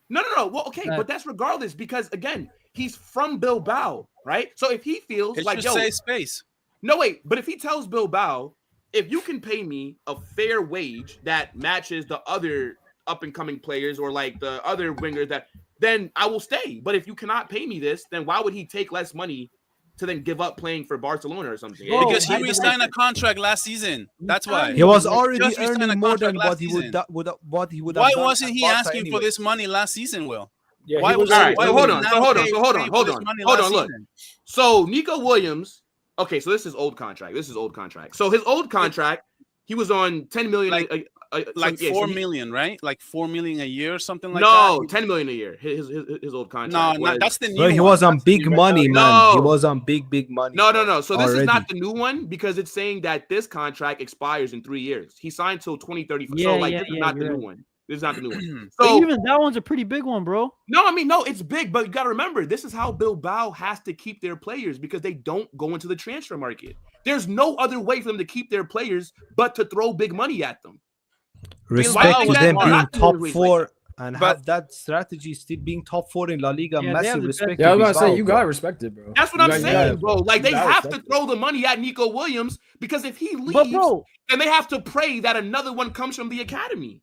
No. Well, okay, but that's regardless because again, he's from Bilbao, right? So if he feels it like should save space. No, wait, but if he tells Bilbao, if you can pay me a fair wage that matches the other up-and-coming players or like the other wingers, then I will stay. But if you cannot pay me this, then why would he take less money to then give up playing for Barcelona or something? Because he re-signed a contract last season. That's why. He was already earning more than what he would have Why done wasn't he Barca asking for this money last season, Will? Yeah, why was all right, so hold on. Look. So Nico Williams. Okay, so this is old contract. So his old contract, he was on 10 million, like 4 million, right? Like 4 million a year or something like that. No, 10 million a year. His old contract. No, that's the new one. He was on big money, man. No. He was on big money. No. So this is not the new one because it's saying that this contract expires in 3 years. He signed till 2034. So this is not the new one. This is not the new one. So even that one's a pretty big one, bro. No, it's big, but you got to remember, this is how Bilbao has to keep their players because they don't go into the transfer market. There's no other way for them to keep their players but to throw big money at them. Respect to them being top 4 and have that strategy still being top 4 in La Liga. Massive respect. Yeah, I was going to say, you got to respect it, bro. That's what I'm saying, bro. Like, they have to throw the money at Nico Williams because if he leaves, then they have to pray that another one comes from the academy.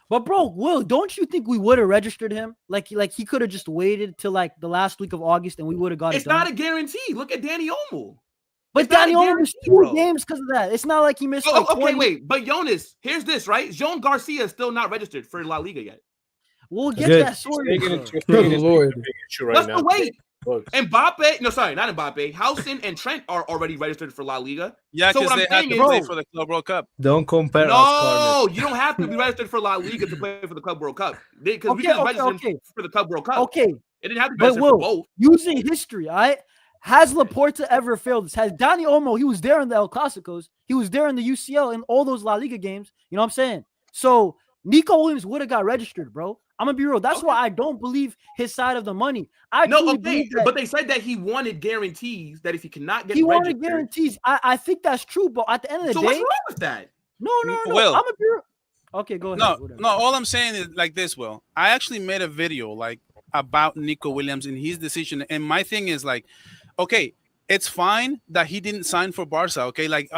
But bro, Will, don't you think we would have registered him? Like he could have just waited till like the last week of August and we would have got it done. It's not a guarantee. Look at Danny Olmo. But Danny Olmo missed 2 games because of that. It's not like he missed. Okay, wait. But Jonas, here's this, right? Jean Garcia is still not registered for La Liga yet. We'll get that sorted. Lord, let's wait. Mbappe, no, sorry, not Mbappe. Housen and Trent are already registered for La Liga. Yeah, because they have to play for the Club World Cup. Don't compare. No, you don't have to be registered for La Liga to play for the Club World Cup. Because we just registered for the Club World Cup. Okay, it didn't have to be registered for both. Using history, all right. Has Laporta ever failed this? Has Dani Olmo, he was there in the El Clásicos. He was there in the UCL in all those La Liga games. You know what I'm saying? So Nico Williams would have got registered, bro. I'm going to be real. That's why I don't believe his side of the money. But they said that he wanted guarantees that if he cannot get wanted guarantees. I think that's true, but at the end of the day. So what's wrong with that? No. Will, I'm going to be real. Okay, go ahead. No, all I'm saying is like this, Will. I actually made a video like about Nico Williams and his decision. And my thing is like, okay, it's fine that he didn't sign for Barca, okay? Like,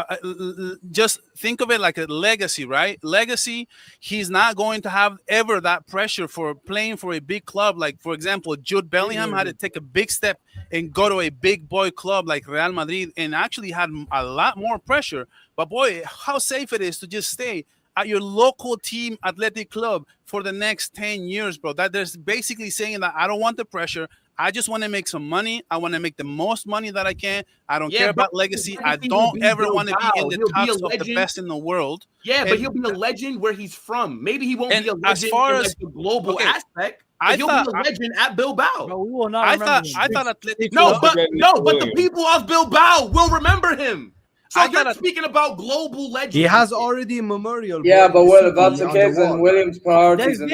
just think of it like a legacy, right? Legacy, he's not going to have ever that pressure for playing for a big club. Like, for example, Jude Bellingham had to take a big step and go to a big boy club like Real Madrid and actually had a lot more pressure. But, boy, how safe it is to just stay at your local team athletic club for the next 10 years, bro. That there's basically saying that I don't want the pressure. I just want to make some money. I want to make the most money that I can. I don't care about legacy. I don't ever want to be in the tops of the best in the world. Yeah, but he'll be a legend where he's from. Maybe he won't be a legend as far as the global aspect. But he'll be a legend at Bilbao. Bro, we will not I thought Athletic. No, but the people of Bilbao will remember him. So you're speaking about global legends. He has already a memorial. Yeah, but what about the kids and Williams' priorities? They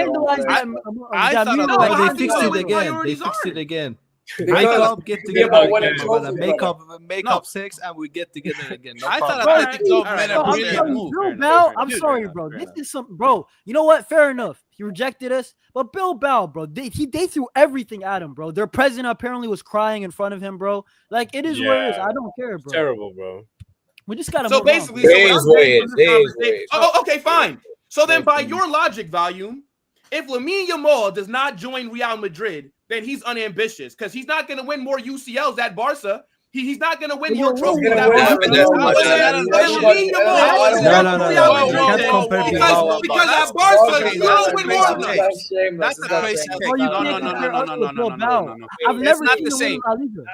fixed it again. Makeup, get together again, brother. Makeup sex, and we get together again. No I thought problem. Athletic Club made a brilliant move. Bilbao, I'm sorry, bro. This is some, bro. You know what? Fair enough. He rejected us, but Bilbao, bro, they threw everything at him, bro. Their president apparently was crying in front of him, bro. Like, it is what it is. I don't care, bro. Terrible, bro. We just gotta. So basically, okay, fine. So then, by your logic, Volume, if Lamine Yamal does not join Real Madrid, then he's unambitious because he's not going to win more UCLs at Barca. He's not going to win more trophies at Barca. Because at Barca, you don't win more than them. That's a crazy take. No. I've never not the same.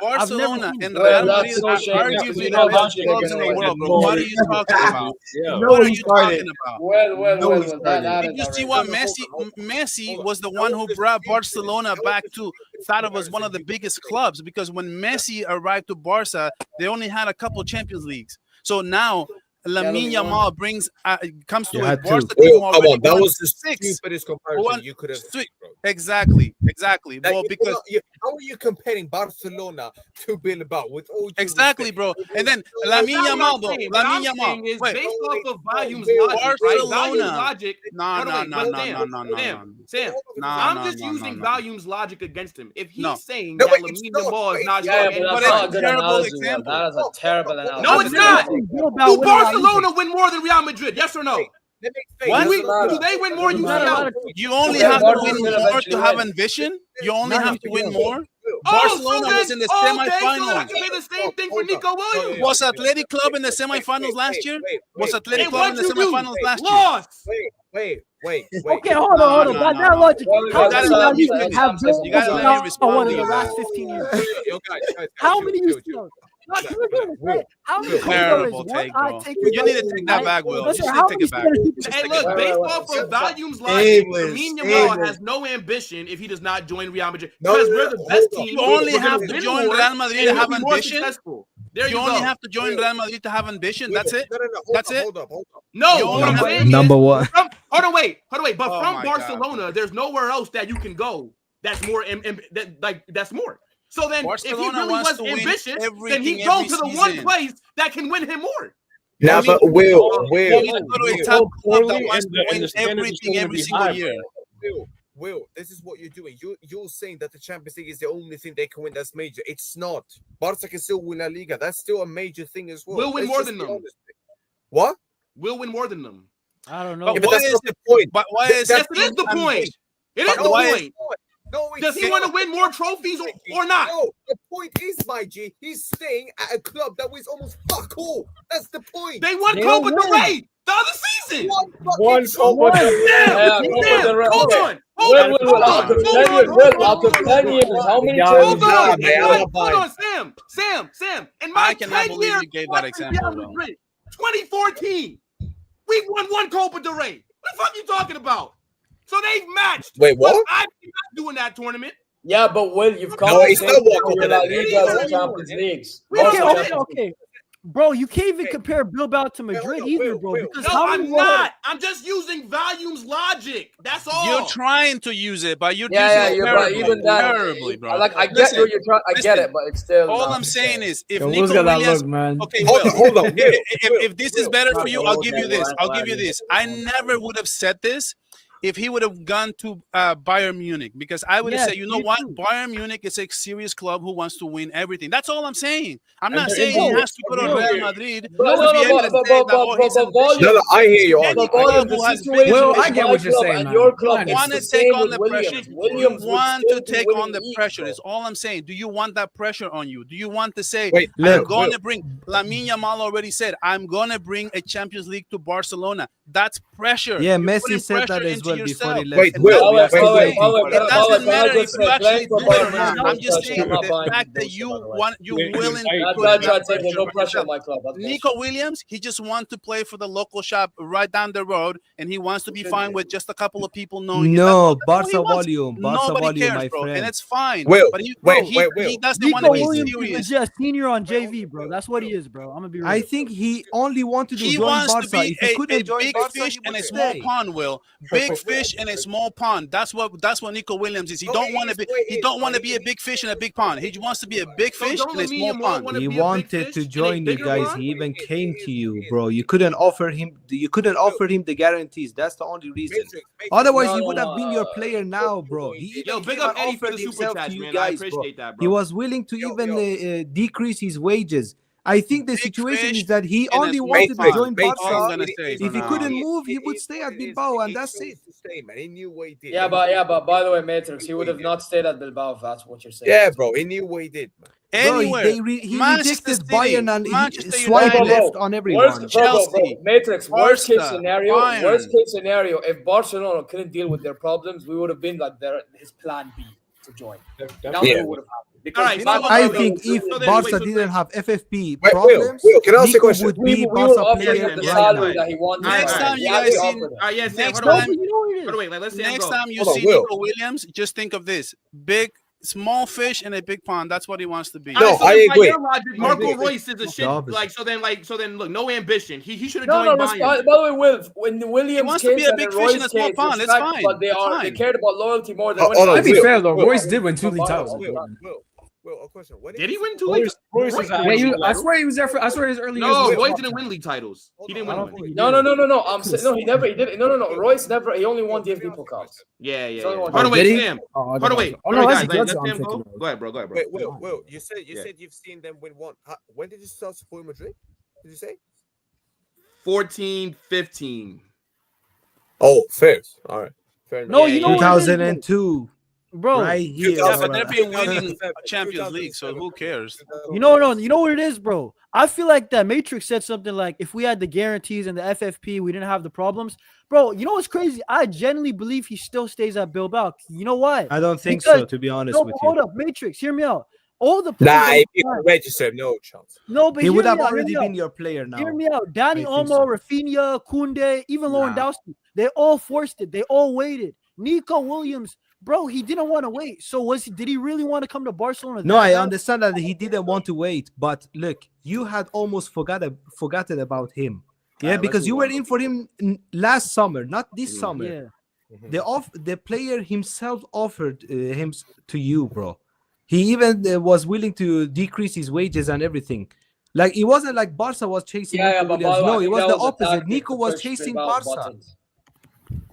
Barcelona and Real Madrid are arguably the best clubs in the world, bro. What are you talking about? What are you talking about? Well. Did you see what Messi was the one who brought Barcelona back to thought it was one of the biggest clubs, because when Messi arrived to Barca, they only had a couple Champions Leagues. So now Lamine Yamal comes to a Barca team. Come on, that was the stupidest comparison you could have. Exactly. Well, because how are you comparing Barcelona to Bilbao with all exactly, bro? And then Lamine Yamal, bro. Lamine Yamal is based off of Volume's logic. Sam, I'm just using Volume's logic against him. If he's saying that Lamine Yamal is not showing, that is a terrible analogy. No, it's not. Do Barcelona win more than Real Madrid? Yes or no? Do they win more UCL? You only have to win more to have ambition. You only have to win more. Barcelona was in the semifinals. So I can say the same thing for Nico Williams. Was Athletic Club in the semifinals last year? Was Athletic Club in the semifinals last year? Lost. Wait. Okay, hold on. That logic. You gotta let me respond. One in the last 15 years. How many UCLs? Terrible take, bro. You need to take that back, Will. You should take it back. Hey, look, based off of Volume's logic, Lamine Yamal has no ambition if he does not join Real Madrid. Because we're the best team. You only have to join Real Madrid to have ambition. You only have to join Real Madrid to have ambition. That's it. That's it. Hold up. No, what I'm saying number one. Hold on, wait. But from Barcelona, there's nowhere else that you can go. That's more. That's more. So then, Barcelona, if he really was ambitious, then he'd go to the season. one place that can win him more. Now, but Will. You need to go to a top club that wants to win everything every single year. Will, this is what you're doing. You're saying that the Champions League is the only thing they can win that's major. It's not. Barca can still win La Liga. That's still a major thing as well. We'll win more than them. What? We'll win more than them. I don't know. Yeah, but that's not the point. But why is that the point? It is the point. No, does he want to win more trophies or not? No, the point is, my G, he's staying at a club that was almost fuck all. That's the point. They won Copa del Rey the other season. One Copa del Rey. Hold on. After 10 years, how many times? Hold on, Sam. In my I cannot believe you gave that example. 2014, we won one Copa del Rey. What the fuck are you talking about? So they've matched. Wait, what? I'm not doing that tournament. Yeah, but Will, you've come to the Champions Leagues. Okay. Bro, you can't even compare Bilbao to Madrid either, bro. No, I'm not. I'm just using Volume's logic. That's all. You're trying to use it, but you're using it terribly, bro. Like, I get what you're trying. I get it, but it's still. All I'm saying is, if Nico Williams, okay, hold on. If this is better for you, I'll give you this. I never would have said this if he would have gone to Bayern Munich, because I would have said, you know what, Bayern Munich is a serious club who wants to win everything. That's all I'm saying. I'm not saying he has to go to Real Madrid. I hear you. Well, I get what you're saying. You want to take on the pressure. You want to take on the pressure. Is all I'm saying. Do you want that pressure on you? Do you want to say, I'm going to bring, Lamine Yamal already said, I'm going to bring a Champions League to Barcelona. That's pressure. Yeah, Messi said that as well before he left. Wait. It doesn't matter if you actually do it or not. I'm just saying the fact that you're willing to Nico Williams, he just wants to play for the local shop right down the road, and he wants to be fine with just a couple of people knowing. No, Barca volume, nobody cares, my bro, friend. and it's fine. Wait. He doesn't want to be serious. He's just senior on JV, bro. That's what he is, bro. I'm gonna be real. I think he only wanted to he join wants Barca. to be if he couldn't join big Barca, fish he and would a small stay. pond, Will. Big big fish in a small pond. That's what Nico Williams is. He don't want to be a big fish in a big pond. He wants to be a big fish in a small pond. He wanted to join you guys. He even came to you, bro. You couldn't offer him the guarantees. That's the only reason. Otherwise, he would have been your player now, bro. Yo, big up Eddie for the super chats, man. I appreciate that, bro. He was willing to even decrease his wages. I think the situation is that he only wanted to join Barca. If he couldn't move, he would stay at Bilbao, and that's it. He knew what he did. Yeah, but by the way, Matrix, he would have not stayed at Bilbao if that's what you're saying. Yeah, bro, he knew what he did, man. Anywhere. He rejected Bayern and he swiped left on everyone. Chelsea, Matrix, worst case scenario, if Barcelona couldn't deal with their problems, we would have been like his plan B to join. That's what would have happened. Because I think if Barca didn't have FFP problems, Will, can I ask a Nico question? would be Barca player. Next time you guys see, next time you see Nico Williams, just think of this: big, small fish in a big pond. That's what he wants to be. No, I agree. Marco Reus is a shit. So then, look, no ambition. He should have joined Bayern. By the way, Will, when Williams wants to be a big fish in a small pond. It's fine. But they cared about loyalty more than. To be fair though, Royce did win 2 league titles. Will, a question. Did he win 2 league? I swear he was there I swear he was early. No, Royce didn't win league titles. He didn't win one. No. I'm saying no. He never. He did. No. Royce never. He only won DFB Pokals. Yeah. Hardaway, Sam. Hardaway. Guys, let Sam go. Go ahead, bro. Wait, Will. You said you've seen them win one. When did you start supporting Madrid? Did you say? 14, 15. Oh, fair. All right. Fair enough. No, you know 2002. Bro, right here. Yeah, but they're been winning Champions League, so who cares? You know what it is, bro. I feel like that Matrix said something like, if we had the guarantees and the FFP, we didn't have the problems. Bro, you know what's crazy? I genuinely believe he still stays at Bilbao. You know why? I don't think so, to be honest with you. Hold up, Matrix, hear me out. All the if he registered, no chance. No, but he would have already been your player now. Hear me out. Danny Olmo, Rafinha, Koundé, even Lewandowski, they all forced it. They all waited. Nico Williams, bro, he didn't want to wait. So did he really want to come to Barcelona? No, I understand that he didn't want to wait, but look, you had almost forgotten about him. Yeah, because you were in for him last summer, not this summer. Yeah. The player himself offered him to you, bro. He even was willing to decrease his wages and everything. Like, it wasn't like Barca was chasing Nico Williams. No, it was the opposite. Nico was chasing Barca.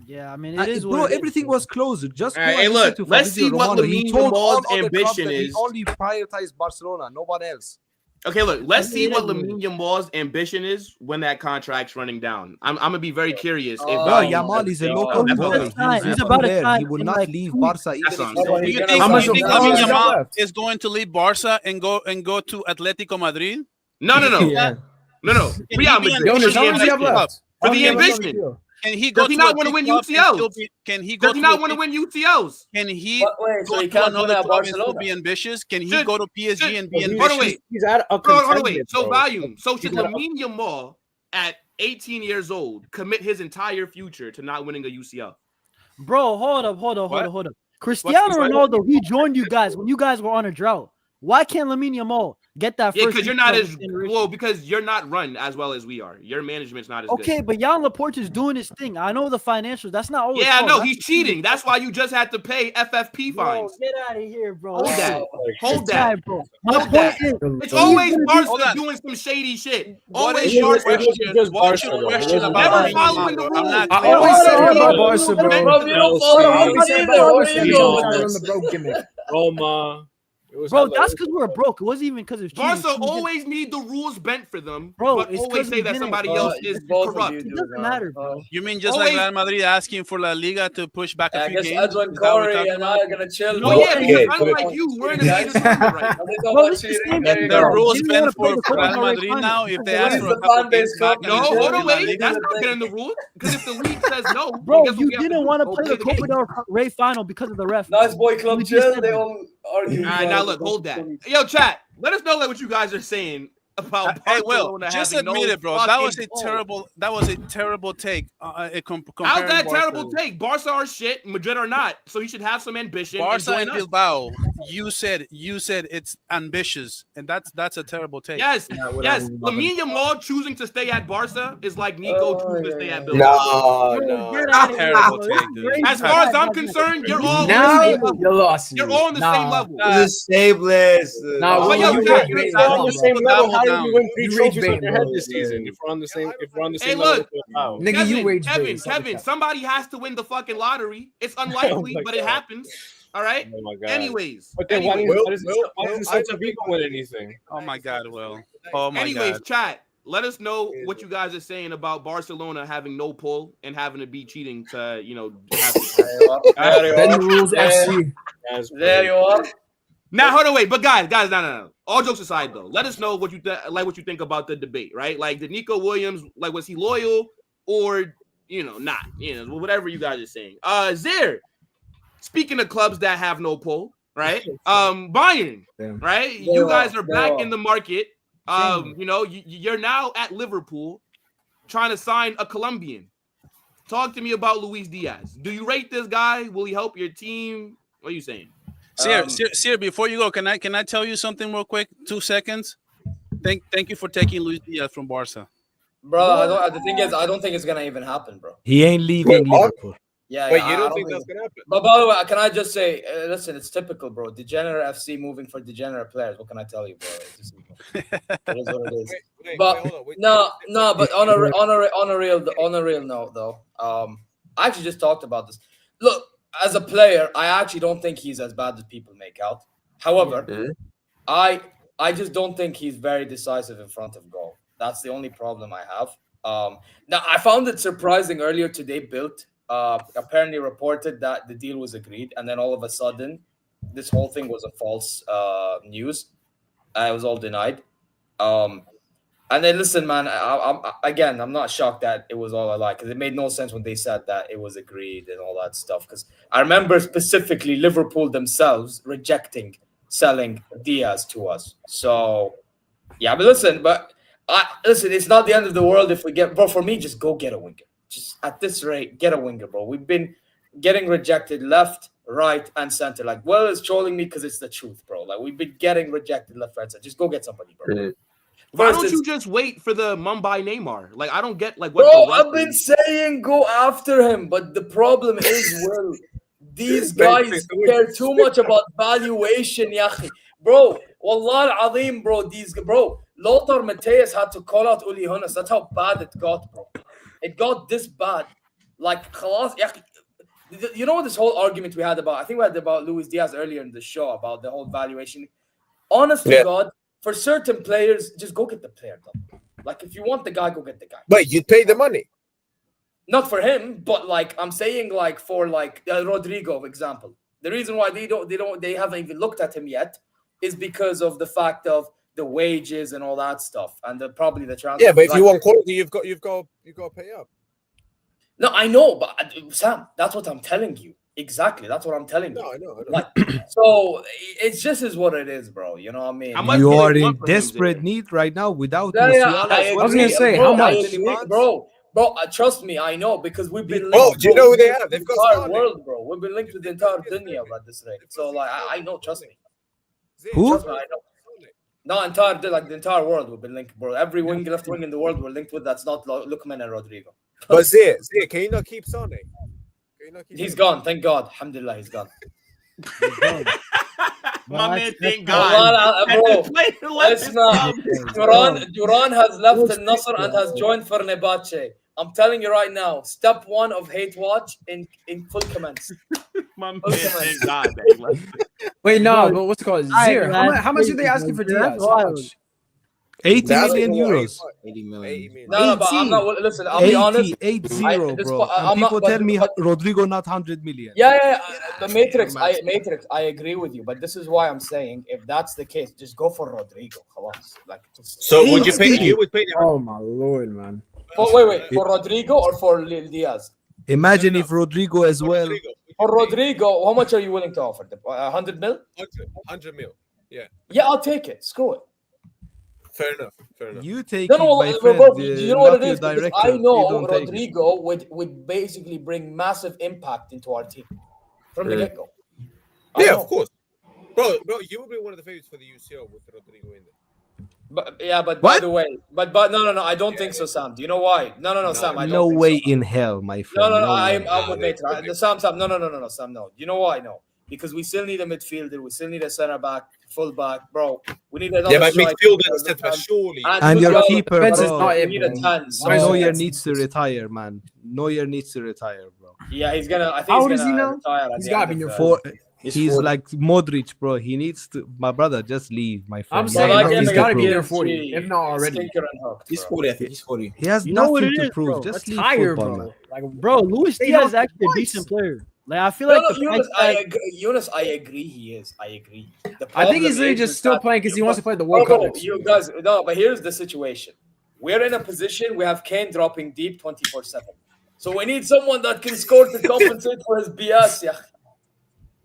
Yeah, I mean, it is bro. Everything was closed. Just go hey, look. Let's see what Lamine Yamal's ambition is. He only prioritized Barcelona, no one else. Okay, look. Let's see what Lamine Yamal's ambition is when that contract's running down. I'm gonna be very curious. Yamal is a local boy. He's about there. He will not leave Barca. Do you think Lamine Yamal is going to leave Barca and go to Atletico Madrid? No. No. Real Madrid. For the ambition. Can he go? Does he not want to win UCLs? Can he go? Does he not want to win UCLs? Can he go to another club and still be ambitious? Can he go to PSG and be ambitious? He's at a contender. So volume. So should Lamine Yamal at 18 years old commit his entire future to not winning a UCL? Bro, hold up. Cristiano Ronaldo, he joined you guys when you guys were on a drought. Why can't Lamine Yamal get that first? Because you're not as well, because you're not run as well as we are. Your management's not as good. Okay, but Jan Laporte is doing his thing. I know the financials. That's not all. Yeah, no, he's cheating. That's why you just had to pay FFP fines. Get out of here, bro. Hold that, bro. It's always Barca doing some shady shit. Always your question about never following the rules. I always say about Barca, bro. Roma. Bro, that's because we're broke. It wasn't even because of cheating. Barca always need the rules bent for them, bro, but always say that somebody else is corrupt. It doesn't matter, bro. You mean just like Real Madrid asking for La Liga to push back a few games? Edwin Corey and I are gonna chill. No, yeah, because unlike you, we're in the latest number right now. The rules bent for Real Madrid now. If they ask for a couple games back, no, hold on, wait. That's not getting the rules. Because if the league says no, bro, you didn't want to play the Copa del Rey final because of the ref. Nice boy club chill. They all argue. All right, now look, hold that. Yo, chat. Let us know what you guys are saying about Barcelona. Hey, just admit it, bro. That was a terrible take. How's that terrible take? Barca are shit, Madrid are not. So he should have some ambition. Barca and Bilbao you said it's ambitious, and that's a terrible take. Yes. Lamine Yamal choosing to stay at Barca is like Nico choosing to stay at Bilbao. No. Terrible take, dude. As far as I'm concerned, you're all you lost. You're all on the same level. This is shameless. But yo, You're on the same level. How did you win 3 trophies on your head this season? If we're on the same, level, nigga, you rage Kevin, somebody has to win the fucking lottery. It's unlikely, but it happens. All right. Oh my God. Anyways, but then why doesn't Celta Vigo win anything? Oh my God, Will. Oh my anyways, God. chat. Let us know what you guys are saying about Barcelona having no pull and having to be cheating to, There you are. Now, hold on, wait. But guys, no. All jokes aside, though, let us know what you think about the debate, right? Like, did Nico Williams, like, was he loyal or, not? Whatever you guys are saying. Zaire, speaking of clubs that have no pull, right? Bayern, right? You guys are back in the market. You're now at Liverpool trying to sign a Colombian. Talk to me about Luis Diaz. Do you rate this guy? Will he help your team? What are you saying? Sir, before you go, can I tell you something real quick? 2 seconds. Thank you for taking Luis Diaz from Barca. Bro, the thing is, I don't think it's gonna even happen, bro. He ain't leaving Liverpool. Yeah, Wait, you don't think that's gonna happen? But by the way, can I just say, listen, it's typical, bro. Degenerate FC moving for degenerate players. What can I tell you, bro? It is what it is. But on a real note, though, I actually just talked about this. Look, as a player, I actually don't think he's as bad as people make out. However, I just don't think he's very decisive in front of goal. That's the only problem I have. Now, I found it surprising earlier today. Built apparently reported that the deal was agreed, and then all of a sudden, this whole thing was a false news. It was all denied. And then listen, man. I'm not shocked that it was all a lie because it made no sense when they said that it was agreed and all that stuff. Because I remember specifically Liverpool themselves rejecting selling Díaz to us. So yeah, but listen, it's not the end of the world if we get. Bro, for me, just go get a winger. Just at this rate, get a winger, bro. We've been getting rejected left, right, and center. Like, well, it's trolling me because it's the truth, bro. Like, we've been getting rejected left, right, center. Just go get somebody, bro. Why don't you just wait for the Mumbai Neymar? Like, I don't get what. Bro, I've been saying go after him, but the problem is, Will, these guys care too much about valuation, yahi. Bro, wallah al-azim, bro. Lothar Matthäus had to call out Uli Hoeneß. That's how bad it got, bro. It got this bad. Like, khalas, you know this whole argument we had about, I think we had about Luis Diaz earlier in the show about the whole valuation. Honestly, God, for certain players, just go get the player, though. Like, if you want the guy, go get the guy. But you pay the money. Not for him, but like I'm saying, like for like Rodrigo, for example. The reason why they haven't even looked at him yet is because of the fact of the wages and all that stuff, and probably the transfer. Yeah, but if you want quality, you've got to pay up. No, I know, but Sam, that's what I'm telling you. Exactly, that's what I'm telling you. No, I know. Like, so it's just is what it is, bro. You know what I mean? You are in desperate need right now without. I was gonna say, how much, bro? Bro, trust me, I know because we've been linked. Oh, do you know who they have? They've got the entire world, bro. We've been linked with the entire dunya at this rate. So, like, I know. Trust me. Who? Trust me, I know. No, the entire world we've been linked, bro. Every wing, left wing in the world we're linked with. That's not Lookman and Rodrigo. But Zia, can you not keep Sane? He's gone. Thank God. Alhamdulillah, he's gone. My man, thank God. Duran has left Al Nasr and has joined Fenerbahce. I'm telling you right now, step 1 of hate watch in full commence. My man, thank God. Wait, no, but what's it called? Zir. How much are they asking for Díaz? 80 million euros. 80 million. No, but I'm not. Listen, I'll be honest. 80, bro. And people tell me Rodrigo not 100 million. Yeah. The Matrix. I agree with you, but this is why I'm saying if that's the case, just go for Rodrigo. Like, so would you pay? You would pay. Oh my lord, man. Wait. For Rodrigo or for Lil Diaz? Imagine if Rodrigo as well. For Rodrigo, how much are you willing to offer? 100 mil? 100 mil. Yeah. Yeah, I'll take it. Screw it. Fair enough. You take it, my friend. You know what it is? Because I know Rodrigo would basically bring massive impact into our team from the get-go. Yeah, of course. Bro, you will be one of the favorites for the UCL with Rodrigo in there. But by the way, but no, I don't think so, Sam. Do you know why? No, Sam, I don't No think way so. in hell, my friend. No, way. I'm with Mater. Sam, no, Sam, no. You know why? No, because we still need a midfielder. We still need a center back, full back, bro. We need another. Yeah, but midfielder and centre back, surely. And your keeper, bro. We need a 10. So Neuer needs to retire, man. Neuer needs to retire, bro. Yeah, he's gonna. I think How old he's is he gonna now? retire. He's got to be near He's like Modric, bro. He needs to. My brother, just leave, my friend. I'm saying he's got to be near 40, if not already. He's 40. I think he's 40. He has nothing to prove. Just leave football, man. Like, bro, Luis Díaz is actually a decent player. Like, I feel like Eunice, I agree. He is. I agree. I think he's really just still playing because he wants to play the World Cup. You guys, no, but here's the situation. We're in a position we have Kane dropping deep 24/7. So we need someone that can score to compensate for his BS. Yeah.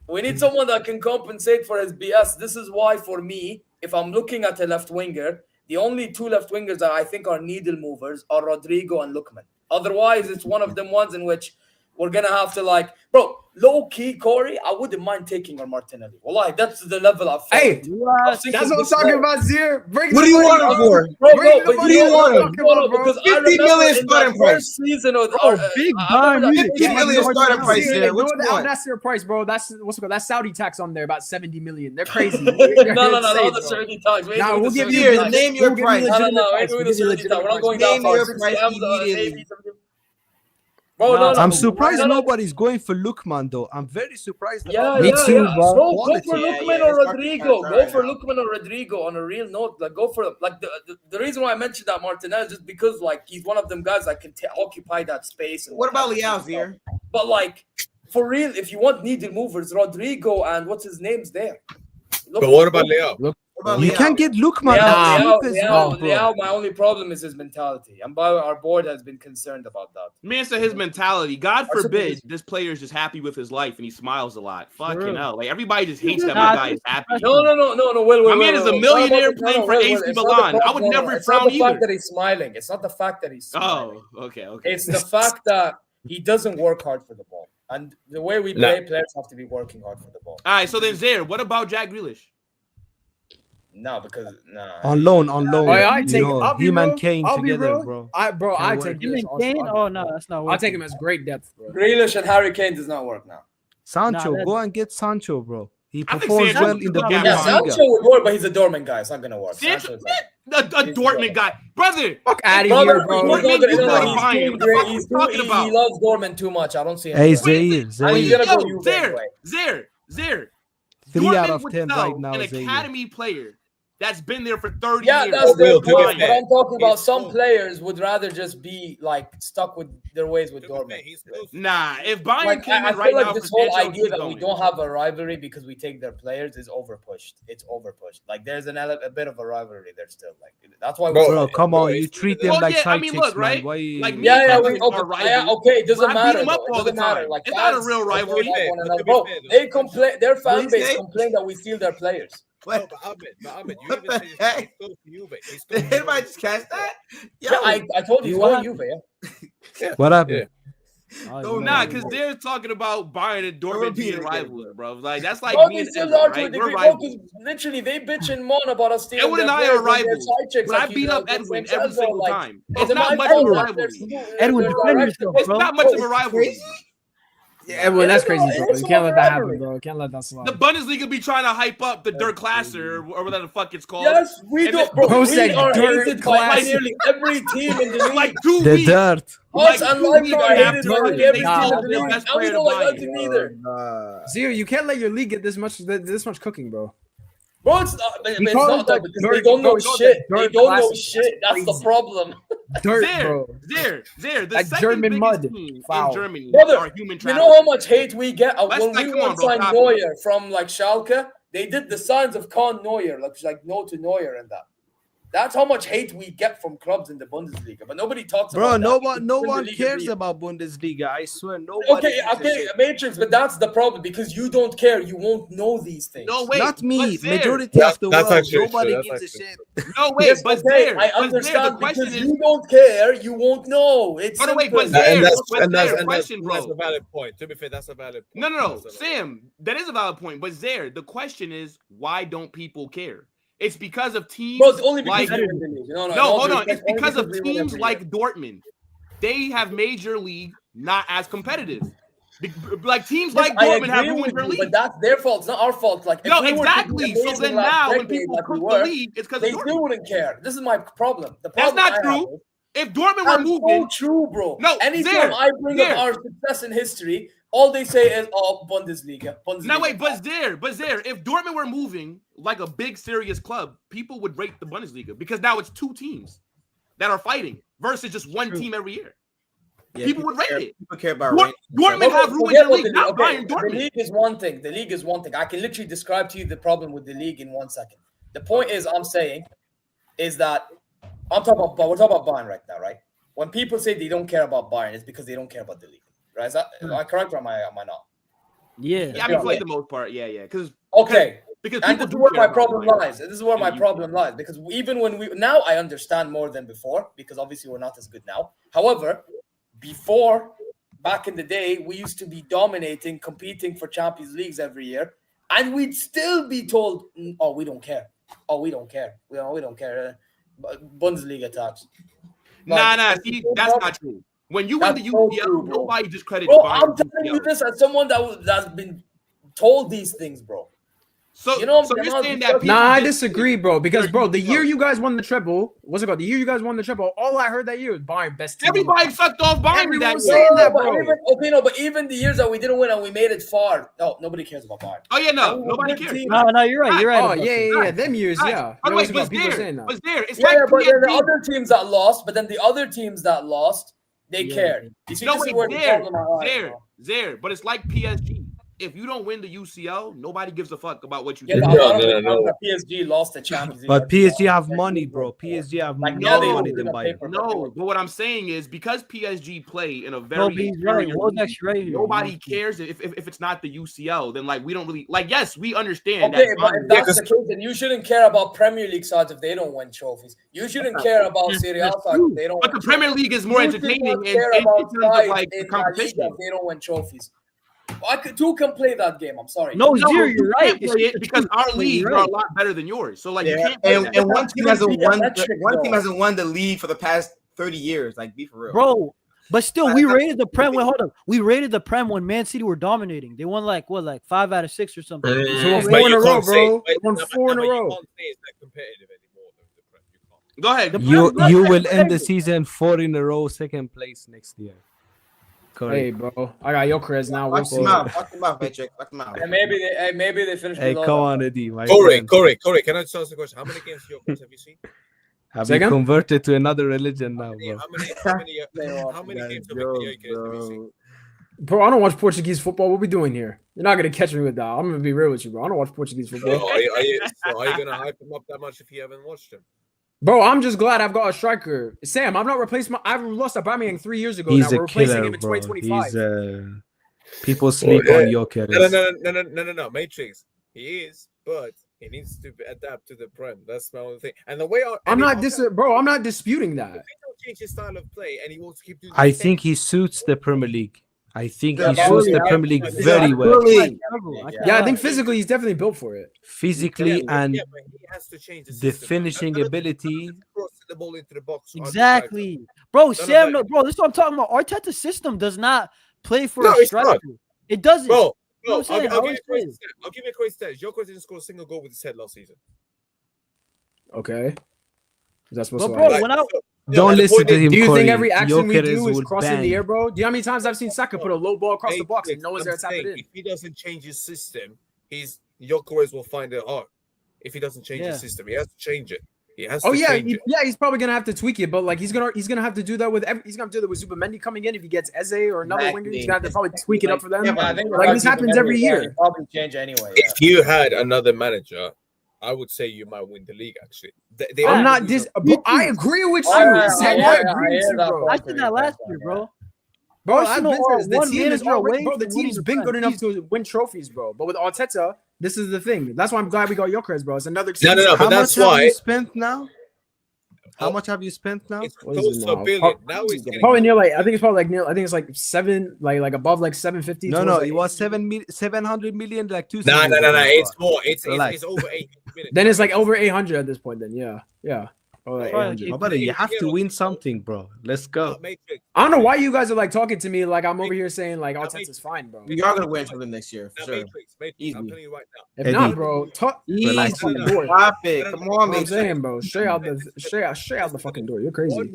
We need someone that can compensate for his BS. This is why, for me, if I'm looking at a left winger, the only two left wingers that I think are needle movers are Rodrigo and Lookman. Otherwise, it's one of them ones in which we're going to have to, like, bro, low-key, Corey, I wouldn't mind taking on Martinelli. Well, that's the level I've Hey, that's what I'm talking about, Zier. What do you want him for? What do you want him? Because 50 million starting price. Season of big Bayern Munich. 50 million starting price there. Which one? That's their price, bro. That's what's it called? That's Saudi tax on there, about 70 million. They're crazy. No, the 30 tax. Nah, we'll give you name your price. No, we're doing the 30 tax. We're not going down far. Name your price immediately. Bro, I'm surprised nobody's going for Lookman, though. I'm very surprised. Me too, bro. Go for Lookman or Rodrigo. Go for Lookman or Rodrigo on a real note. Like, go for like the reason why I mentioned that Martinez is just because like he's one of them guys that can occupy that space. What about Leao's here? But like for real, if you want needle movers, Rodrigo and what's his name's there. But what about Leao? You can't get Lookman. Leao, my only problem is his mentality. And our board has been concerned about that. Man, so his mentality. God forbid this player is just happy with his life and he smiles a lot. Fucking hell. Like, everybody just hates that my guy is happy. No. My man is a millionaire playing for AC Milan. I would never frown either. It's not the fact that he's smiling. It's not the fact that he's smiling. Oh, okay. It's the fact that he doesn't work hard for the ball. And the way we play, players have to be working hard for the ball. All right, so then Zaire, what about Jack Grealish? No, because on loan. I take him and Kane together, bro. I take him and Kane. Oh no, that's not. I take him as great depth, bro. Grealish and Harry Kane does not work now. Sancho, go and get Sancho, bro. He performs well in the Bundesliga. Yeah, Sancho would work, but he's a Dortmund guy. It's not gonna work. A Dortmund guy, brother. Fuck out of here, bro. He loves Dortmund too much. I don't see him. Hey, Zaire. Zaire. 3 out of 10 right now. An academy player that's been there for 30 years. Yeah, that's their point. But I'm talking about some players would rather just be like stuck with their ways with Dortmund. Nah, if Bayern like, came I in feel right like now, this whole idea that we don't have a rivalry because we take their players is overpushed. It's overpushed. Like there's a bit of a rivalry there still. Like that's why. Bro, come on, you treat them like side chicks, look, right? man. Why? Like okay, it doesn't matter. It doesn't matter. Like it's not a real rivalry. Bro, they complain. Their fan base complain that we steal their players. What? No, but Ahmed, you even say he's to Juve. Did anybody just catch that? Yeah, I told you he's going Juve. Yeah. What happened? Nah, because they're talking about Bayern and Dortmund being rivals, bro. Like that's like me and still Edwin, right? We're rivals. Literally, they bitch and moan about us stealing. Edwin and I are rivals. But I beat up Edwin every single time. It's not much of a rivalry. Edwin, defend yourself, bro. It's not much of a rivalry. Yeah, well, that's crazy, bro. You can't let that happen, bro. You can't let that slide. The Bundesliga be trying to hype up the Dirk Klasser or whatever the fuck it's called. Yes, we do, bro. We are hated by nearly every team in the league. Like 2 the weeks. dirt. Us and Liverpool are hated by every team in the league. And we don't like that team either. Zero, you can't let your league get this much cooking, bro. Bro, it's not that because they don't know shit. They don't know shit. That's the problem. There. The German mud team in Germany are human you trafficking. know how much hate we get when like, we signed Neuer from like Schalke? They did the signs of Con Neuer, like no to Neuer and that. That's how much hate we get from clubs in the Bundesliga, but nobody talks Bro, about that. no one cares about Bundesliga. I swear, nobody. Okay, Matrix, but that's the problem because you don't care. You won't know these things. No, wait, not me. but Majority of the world, nobody true. gives a shit. No, wait, Yes, but okay, there, I understand the question because is, you don't care. You won't know. It's by the way, simple. but there, That's question, bro. That's a valid point. To be fair, that's a valid point. No, Sam, that is a valid point. But there, the question is, why don't people care? It's because of teams only because like no, hold on. It's because of teams like Dortmund. They have major league not as competitive. Like teams like Dortmund have ruined their league. But that's their fault. It's not our fault. Like no, exactly. So then now when people cook the league, it's because they still wouldn't care. This is my problem. That's not true. If Dortmund were moving, so true, bro. No, anytime I bring up our success in history, all they say is, "Oh, Bundesliga." No, wait, but there, if Dortmund were moving like a big serious club, people would rate the Bundesliga because now it's two teams that are fighting versus just one team every year. Yeah, people would rate it. People care about Dortmund have ruined the league, not Bayern Dortmund. The league is one thing. The league is one thing. I can literally describe to you the problem with the league in 1 second. The point is, I'm saying, is that we're talking about Bayern right now, right? When people say they don't care about Bayern, it's because they don't care about the league, right? Am I correct or am I not? Yeah, I mean, for the most part, yeah. Because because and this is where my problem lies. This is where my problem lies because even when now I understand more than before because obviously we're not as good now. However, before back in the day, we used to be dominating, competing for Champions Leagues every year, and we'd still be told, "Oh, we don't care. Oh, we don't care. We don't care." Bundesliga talks. Nah. See, that's not true. When you win the UCL, nobody discredits Bayern. Bayern. I'm telling you this as someone that's been told these things, bro. So, you know, so you're saying that? I disagree, bro. Because, bro, the year you guys won the treble, what's it called? The year you guys won the treble, all I heard that year was Bayern best team. Everybody sucked off Bayern that year. Saying that, bro. But even the years that we didn't win and we made it far, no, nobody cares about Bayern. Oh yeah, nobody cares. No, you're right. You're right. Oh yeah. Them years, yeah. By the way, It's there. It's yeah, like but then the other teams that lost, they cared. You see, but it's like PSG. If you don't win the UCL, nobody gives a fuck about what you do. No. PSG lost the Champions League. But PSG have money, bro. PSG have more money than Bayern. No, but what I'm saying is because PSG play in a very nobody cares if it's not the UCL. Then like we don't really like. Yes, we understand. Okay, but if that's the case, then you shouldn't care about Premier League sides if they don't win trophies. You shouldn't care about Serie A sides if they don't. But the Premier League is more entertaining in terms of like the competition. If they don't win trophies. Two can play that game. I'm sorry. No, Zero, you're right. Because our leagues are a lot better than yours. So like, you can't. And one team hasn't won. One team hasn't won the league for the past 30 years. Like, be for real, bro. But still, we rated the Prem. Wait, hold up. We rated the Prem when Man City were dominating. They won like 5 out of 6 or something. So 4 in a row, bro. Won 4 in a row. Go ahead. You will end the season 4 in a row, second place next year. Correct. Hey, bro, I got Gyökeres now. Watch them out, Patrick. Watch them out. And maybe they finish. Hey, come on, Eddie. Correct. Can I just ask the question? How many games Gyökeres have you seen? Have you converted to another religion now, bro? How many games of Gyökeres have you seen? Bro, I don't watch Portuguese football. What we doing here? You're not gonna catch me with that. I'm gonna be real with you, bro. I don't watch Portuguese football. Are you gonna hype him up that much if you haven't watched him? Bro, I'm just glad I've got a striker. Sam, I've not replaced I've lost Aubameyang 3 years ago. He's now we're replacing killer, him in bro. 2025. People sleep on Gyökeres. No, Matrix. He is, but he needs to adapt to the Prem. That's my only thing. And the way I'm not disputing that. If he don't change his style of play and he wants to keep doing I think he suits the Premier League. I think he suits the Premier League very well. Yeah, I think physically he's definitely built for it. Physically and but he has to change the finishing ability. The ball into the box. Exactly. Bro, Sam, bro, this is what I'm talking about. Arteta's system does not play for a striker. It doesn't. Bro, I'll give you a quick stat. Gyökeres didn't score a single goal with his head last season. Okay. That's what's Don't listen to him. Do you think every action we do is crossing the air, bro? Do you know how many times I've seen Saka put a low ball across the box and no one's there to tap it in? If he doesn't change his system, Gyökeres will find it hard. If he doesn't change his system, he has to change it. He has to change it. Yeah, he's probably gonna have to tweak it, but like he's gonna have to do that with Zubimendi coming in. If he gets Eze or another winger, he's gonna have to probably tweak it up for them. Yeah, but I think this happens every year. Probably change anyway. If you had another manager, I would say you might win the league. Actually, I'm not this. I agree with you. I agree with you, bro. I said that last year, bro. Bro, I've been saying this. The team is already, bro. The team's been good enough to win trophies, bro. But with Arteta, this is the thing. That's why I'm glad we got Gyökeres, bro. It's another. No. But that's why. Have you spent now? How much have you spent now? It's close to $1 billion. Now it's probably near like I think it's probably like near. I think it's like seven, like above like 750. No, it was 700 million like 2. No. It's more. It's over 8 million. Then it's like over 800 at this point. Then yeah. Like you have to win something, bro. Let's go. I don't know why you guys are like talking to me like I'm over here saying like Arteta's fine, bro. We are gonna win something next year, for sure. Matrix, I'm telling you right now. If not, bro, easy. Stop it. Come on, man. I'm saying, bro, straight out the fucking door. You're crazy.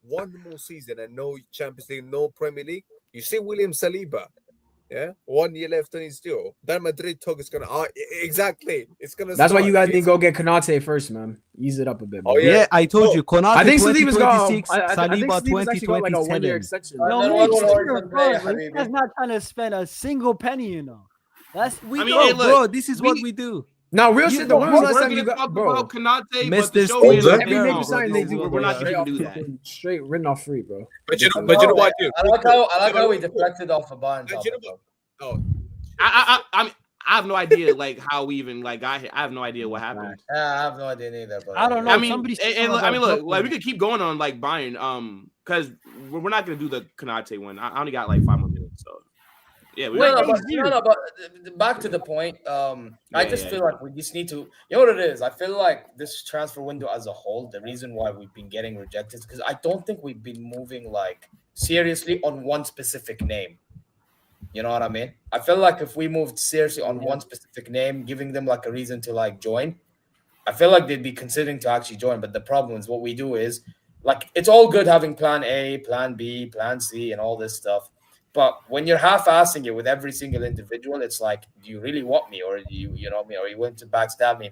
One more season and no Champions League, no Premier League. You see William Saliba. Yeah, 1 year left on his deal. That Madrid talk is gonna exactly. It's gonna. That's why you guys need to go get Konate first, man. Ease it up a bit. Oh yeah, I told you, Konate. I think Saliba's got Saliba 2027. Like a 1 year extension. You guys not trying to spend a single penny, you know. Bro, this is what we do. Now, real shit. The one last time you got, bro, Konate, every major sign they do, we're not going to do that. Straight written off free, bro. But you know what, dude? I like how we deflected off of Bayern. I have no idea, like how we even like got here. I have no idea what happened. I have no idea neither. Bro. I don't know. I mean, look, like we could keep going on like Bayern, because we're not going to do the Konate one. I only got like 5 more minutes, so. Yeah, but back to the point. I just feel like we just need to. You know what it is? I feel like this transfer window as a whole, the reason why we've been getting rejected is because I don't think we've been moving like seriously on one specific name. You know what I mean? I feel like if we moved seriously on one specific name, giving them like a reason to like join, I feel like they'd be considering to actually join. But the problem is what we do is like it's all good having plan A, plan B, plan C, and all this stuff. But when you're half-assing it with every single individual, it's like, do you really want me, or do you know what I mean, or you want to backstab me?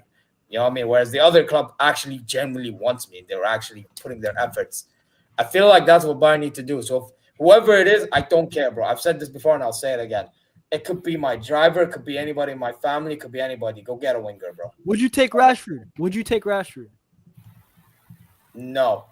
You know what I mean? Whereas the other club actually genuinely wants me, they're actually putting their efforts. I feel like that's what Bayern need to do. So if whoever it is, I don't care, bro. I've said this before and I'll say it again. It could be my driver, it could be anybody in my family, it could be anybody. Go get a winger, bro. Would you take Rashford? No.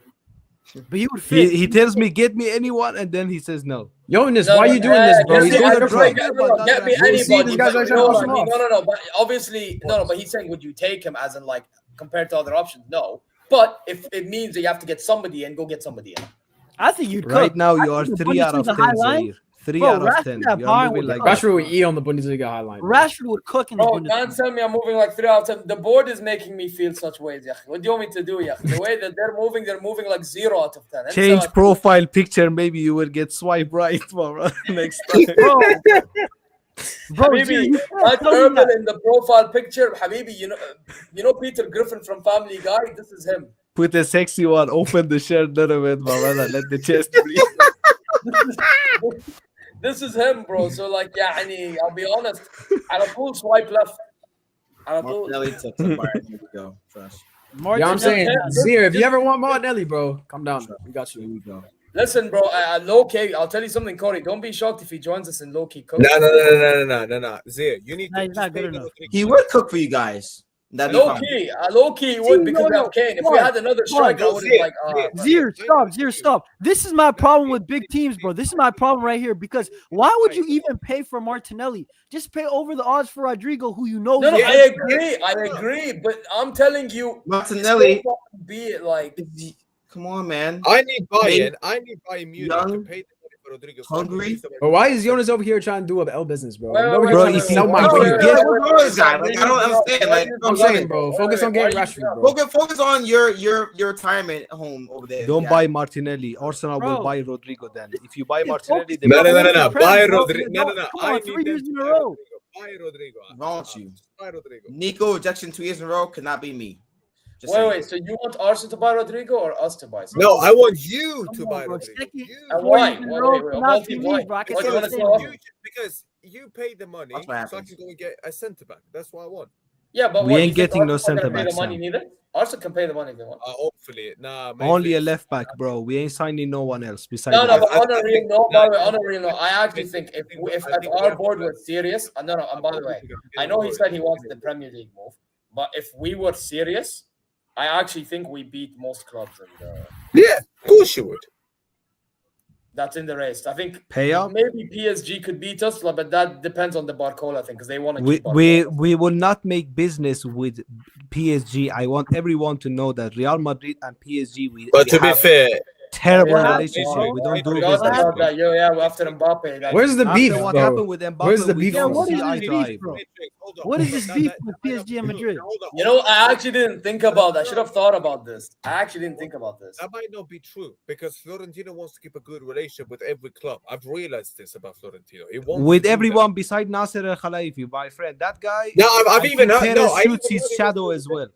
But he would fit. He tells me, get me anyone, and then he says no. Jonas, why are you doing this, bro? He's doing the get me anybody. No. But obviously, no. But he's saying, would you take him as in like compared to other options? No. But if it means that you have to get somebody in, go get somebody in. I think you'd right now. You are 3 out of 10. Zaire. 3 out of 10. Like Rashford would eat on the Bundesliga highline. Rashford would cook in the Bundesliga. Don't tell me I'm moving like 3 out of 10. The board is making me feel such ways. What do you want me to do? The way that they're moving like 0 out of 10. Change profile picture. Maybe you will get swipe right next time. Bro, Habibi, that purple in the profile picture, Habibi, you know Peter Griffin from Family Guy? This is him. Put a sexy one. Open the shirt a little bit, my brother. Let the chest breathe. This is him, bro. So, like, I'll be honest. I'll full swipe left. Martinelli to Bayern. Here we go. Trust. Yeah, I'm saying, Zaire, if you ever want Martinelli, bro, come down. We got you. Here we go. Listen, bro, low-key, I'll tell you something, Corey. Don't be shocked if he joins us in low-key cook. No. Zaire, you need to... He's not good enough. He would cook for you guys. Low-key would because of Kane. If we had another striker, I would have like... Zaire, stop. This is my problem with big teams, bro. This is my problem right here because why would you even pay for Martinelli? Just pay over the odds for Rodrigo, who you know... No, I agree. But I'm telling you... Martinelli... Be it like... Come on, man. I need Bayern Munich to pay the money for Rodrigo. Hungry. But why is Jonas over here trying to do a L business, bro? Bro, if you get this guy, like I don't understand. Like I'm saying, bro, focus on getting Rashford, bro. Focus on your retirement home over there. Don't buy Martinelli. Arsenal will buy Rodrigo then. If you buy Martinelli, no. Buy Rodrigo. No. I 3 years in a row. Buy Rodrigo. Wrong you. Buy Rodrigo. Nico rejection 2 years in a row cannot be me. Wait. So you want Arsenal to buy Rodrigo or us to buy? No, I want you to buy Rodrigo. Why? Because you pay the money, so I can go and get a centre back. That's what I want. Yeah, but we ain't getting no centre back. Arsenal can pay the money if they want. Hopefully, only a left back, bro. We ain't signing no one else besides. No. But on a real note, I actually think if our board was serious, and by the way, I know he said he wants the Premier League move. But if we were serious, I actually think we beat most clubs in the. Yeah, of course you would. That's in the race. I think Pay up. maybe PSG could beat us, but that depends on the Barcola thing because they want to keep we will not make business with PSG. I want everyone to know that Real Madrid and PSG. But to be fair, terrible relationship. We don't do business. That. Yeah, after Mbappe. Where's the beef, what bro? happened with Mbappe? Where's the beef? What is this beef, bro? What is this beef with PSG and Madrid? You know, I actually didn't think about that. I should have thought about this. I actually didn't think about this. That might not be true because Florentino wants to keep a good relationship with every club. I've realized this about Florentino. He wants with everyone beside Nasser El Khelaifi, my friend. That guy. No, I've even heard. No, shoots his shadow as well.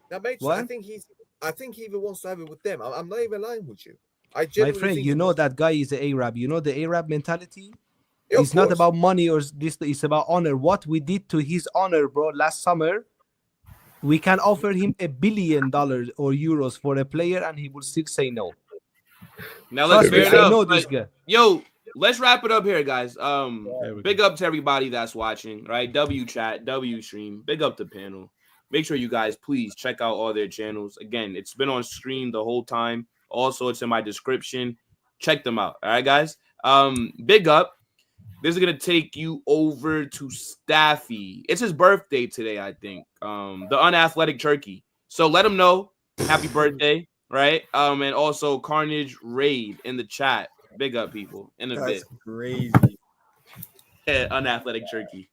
That makes. What? I think he even wants to have it with them. I'm not even lying with you. My friend, you know that guy is an Arab. You know the Arab mentality. Yeah, it's not about money or this. It's about honor. What we did to his honor, bro, last summer, we can offer him $1 billion or euros for a player, and he will still say no. Now let's fair enough. I know this guy. Yo, let's wrap it up here, guys. Big up to everybody that's watching. Right, W chat, W stream. Big up the panel. Make sure you guys please check out all their channels. Again, it's been on stream the whole time. Also, it's in my description. Check them out. All right, guys. Big up. This is gonna take you over to Staffy. It's his birthday today, I think. The unathletic turkey. So let him know happy birthday, right? And also Carnage Raid in the chat. Big up, people. In a bit. Crazy. Yeah, unathletic turkey.